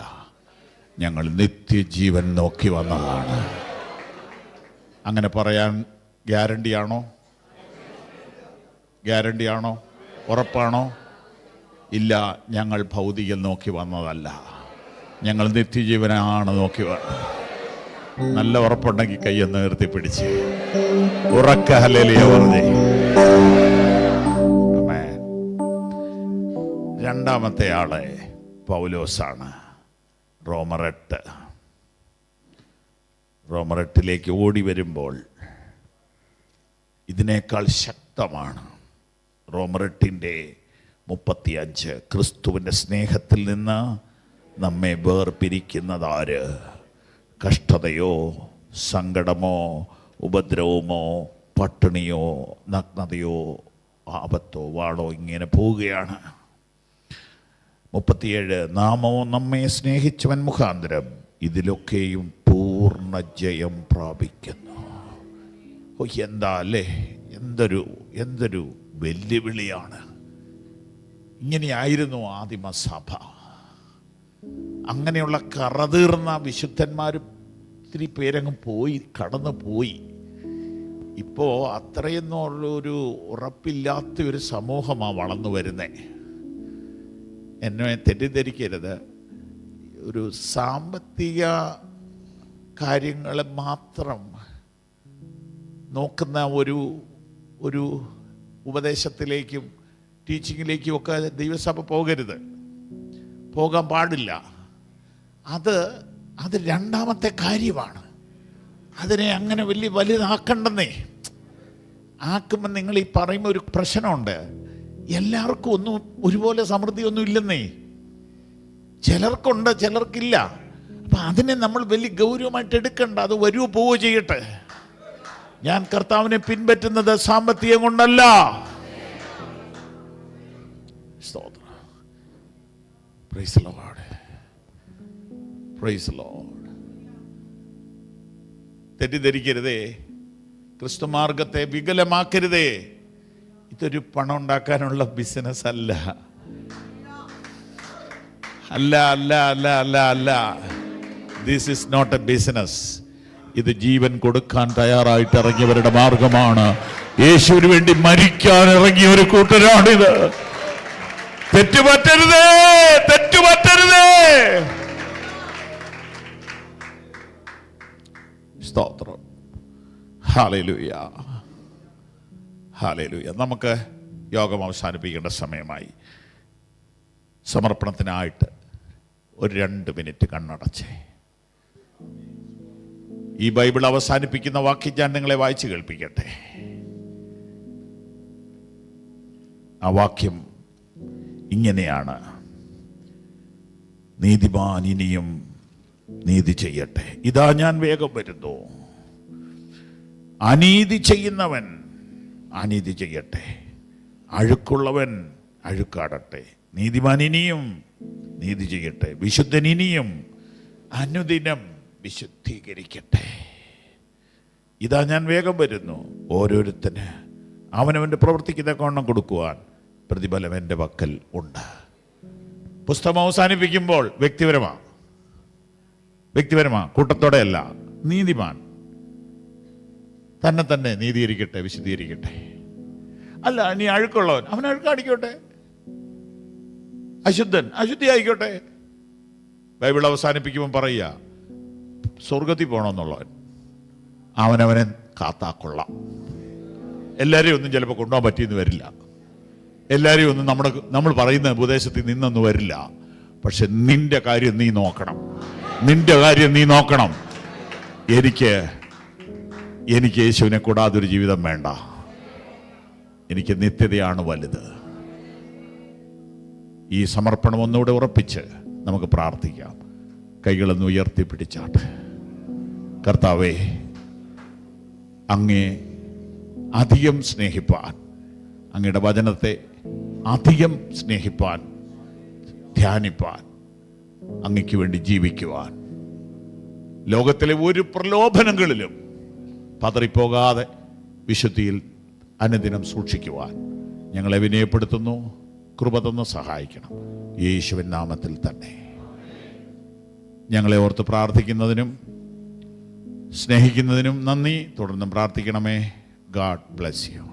ഞങ്ങൾ നിത്യജീവൻ നോക്കി വന്നതാണ്. അങ്ങനെ പറയാൻ ഗ്യാരണ്ടിയാണോ? ഉറപ്പാണോ? ഇല്ല, ഞങ്ങൾ ഭൗതികം നോക്കി വന്നതല്ല, ഞങ്ങൾ നിത്യജീവനാണ് നോക്കി വന്നത്. നല്ല ഉറപ്പുണ്ടെങ്കിൽ കയ്യൊന്ന് ഉയർത്തി പിടിച്ച് ഉറക്ക ഹല്ലേലൂയ പറഞ്ഞേ. രണ്ടാമത്തെ ആള് പൗലോസാണ്. റോമർ 8 ഓടി വരുമ്പോൾ ഇതിനേക്കാൾ ശക്തമാണ്. റോമർ 8:35 ക്രിസ്തുവിൻ്റെ സ്നേഹത്തിൽ നിന്ന് നമ്മെ വേർപിരിക്കുന്നതാര്? കഷ്ടതയോ, സങ്കടമോ, ഉപദ്രവമോ, പട്ടിണിയോ, നഗ്നതയോ, ആപത്തോ, വാളോ, ഇങ്ങനെ പോവുകയാണ്. 37 നാമോ നമ്മെ സ്നേഹിച്ചവൻ മുഖാന്തരം ഇതിലൊക്കെയും പൂർണ്ണ ജയം പ്രാപിക്കുന്നു. എന്താ അല്ലേ, എന്തൊരു വെല്ലുവിളിയാണ്. ഇങ്ങനെയായിരുന്നു ആദിമസഭ. അങ്ങനെയുള്ള കറതീർന്ന വിശുദ്ധന്മാരും ഒത്തിരി പേരങ്ങ് കടന്നു പോയി. ഇപ്പോൾ അത്രയൊന്നുമുള്ളൊരു ഉറപ്പില്ലാത്തൊരു സമൂഹമാണ് വളർന്നു വരുന്നത്. എന്നെ തെറ്റിദ്ധരിക്കരുത്. ഒരു സാമ്പത്തിക കാര്യങ്ങൾ മാത്രം നോക്കുന്ന ഒരു ഉപദേശത്തിലേക്കും ടീച്ചിങ്ങിലേക്കും ഒക്കെ ദൈവസഭ പോകാൻ പാടില്ല. അത് രണ്ടാമത്തെ കാര്യമാണ്. അതിനെ അങ്ങനെ വലുതാക്കണ്ടെന്നേ. ആക്കുമ്പോൾ നിങ്ങൾ ഈ പറയുമ്പോൾ ഒരു പ്രശ്നമുണ്ട്. എല്ലാവർക്കും ഒന്നും ഒരുപോലെ സമൃദ്ധി ഒന്നും ഇല്ലെന്നേ. ചിലർക്കുണ്ട്, ചിലർക്കില്ല. അപ്പം അതിനെ നമ്മൾ വലിയ ഗൗരവമായിട്ട് എടുക്കണ്ട. അത് വരുവോ പോവോ ചെയ്യട്ടെ. ഞാൻ കർത്താവിനെ പിൻപറ്റുന്നത് സാമ്പത്തികം കൊണ്ടല്ല. Praise the Lord. Praise the Lord. തെറ്റിദ്ധരിക്കരുതേ, ക്രിസ്തുമാർഗത്തെ വികലമാക്കരുതേ. ഇതൊരു പണം ഉണ്ടാക്കാനുള്ള ബിസിനസ് അല്ല. അല്ല അല്ല അല്ല അല്ല അല്ല. This is not a business. ഇത് ജീവൻ കൊടുക്കാൻ തയ്യാറായിട്ട് ഇറങ്ങിയവരുടെ മാർഗമാണ്. യേശുവിന് വേണ്ടി മരിക്കാൻ ഇറങ്ങിയ ഒരു കൂട്ടരാണിത്. തെറ്റുപറ്റരുതേ, തെറ്റുപറ്റരുതേ. സ്തോത്രം. Hallelujah, hallelujah. നമുക്ക് യോഗം അവസാനിപ്പിക്കേണ്ട സമയമായി. സമർപ്പണത്തിനായിട്ട് ഒരു 2 മിനിറ്റ് കണ്ണടച്ചേ. ഈ ബൈബിൾ അവസാനിപ്പിക്കുന്ന വാക്യം ഞാൻ നിങ്ങളെ വായിച്ചു കേൾപ്പിക്കട്ടെ. ആ വാക്യം ഇങ്ങനെയാണ്: നീതിമാൻ ഇനിയും നീതി ചെയ്യട്ടെ. ഇതാ ഞാൻ വേഗം വരുന്നു. അനീതി ചെയ്യുന്നവൻ അനീതി ചെയ്യട്ടെ, അഴുക്കുള്ളവൻ അഴുക്കാടട്ടെ. നീതിമാൻ ഇനിയും നീതി ചെയ്യട്ടെ, വിശുദ്ധൻ ഇനിയും അനുദിനം വിശുദ്ധീകരിക്കട്ടെ. ഇതാ ഞാൻ വേഗം വരുന്നു. ഓരോരുത്തന് അവനവൻ്റെ പ്രവൃത്തിക്ക് തക്കവണ്ണം കൊടുക്കുവാൻ പ്രതിഫലം എൻ്റെ പക്കൽ ഉണ്ട്. പുസ്തകം അവസാനിപ്പിക്കുമ്പോൾ വ്യക്തിപരമാണ്, കൂട്ടത്തോടെയല്ല. നീതിമാൻ തന്നെ നീതീകരിക്കട്ടെ, വിശുദ്ധീകരിക്കട്ടെ. അല്ല, ഇനി അഴുക്കുള്ളവൻ അവൻ അഴുക്കാടിക്കോട്ടെ, അശുദ്ധൻ അശുദ്ധി ആയിക്കോട്ടെ. ബൈബിൾ അവസാനിപ്പിക്കുമ്പോൾ പറയുക, സ്വർഗത്തിൽ പോകണമെന്നുള്ളവൻ അവനവനെ കാത്താക്കൊള്ളാം. എല്ലാവരെയും ഒന്നും ചിലപ്പോൾ കൊണ്ടുപോകാൻ പറ്റിയെന്ന് വരില്ല, എല്ലാവരെയും ഒന്നും നമ്മൾ പറയുന്ന ഉപദേശത്തിൽ നിന്നൊന്നും വരില്ല. പക്ഷെ നിന്റെ കാര്യം നീ നോക്കണം, നിന്റെ കാര്യം നീ നോക്കണം. എനിക്ക് യേശുവിനെ കൂടാതെ ഒരു ജീവിതം വേണ്ട. എനിക്ക് നിത്യതയാണ് വലുത്. ഈ സമർപ്പണം ഒന്നുകൂടെ ഉറപ്പിച്ച് നമുക്ക് പ്രാർത്ഥിക്കാം. കൈകളൊന്ന് ഉയർത്തിപ്പിടിച്ചാട്ടെ. കർത്താവേ, അങ്ങേ അധികം സ്നേഹിപ്പാൻ, അങ്ങയുടെ വചനത്തെ അധികം സ്നേഹിപ്പാൻ, ധ്യാനിപ്പാൻ, അങ്ങയ്ക്ക് വേണ്ടി ജീവിക്കുവാൻ, ലോകത്തിലെ ഒരു പ്രലോഭനങ്ങളിലും പതറിപ്പോകാതെ വിശുദ്ധിയിൽ അനുദിനം സൂക്ഷിക്കുവാൻ ഞങ്ങളെ വിനയപ്പെടുത്തുന്നു. കൃപ തന്ന് സഹായിക്കണം, യേശുവിൻ നാമത്തിൽ തന്നെ. ഞങ്ങളെ ഓർത്ത് പ്രാർത്ഥിക്കുന്നതിനും സ്നേഹിക്കുന്നതിനും നന്ദി. തുടർന്നും പ്രാർത്ഥിക്കണമേ. God bless you.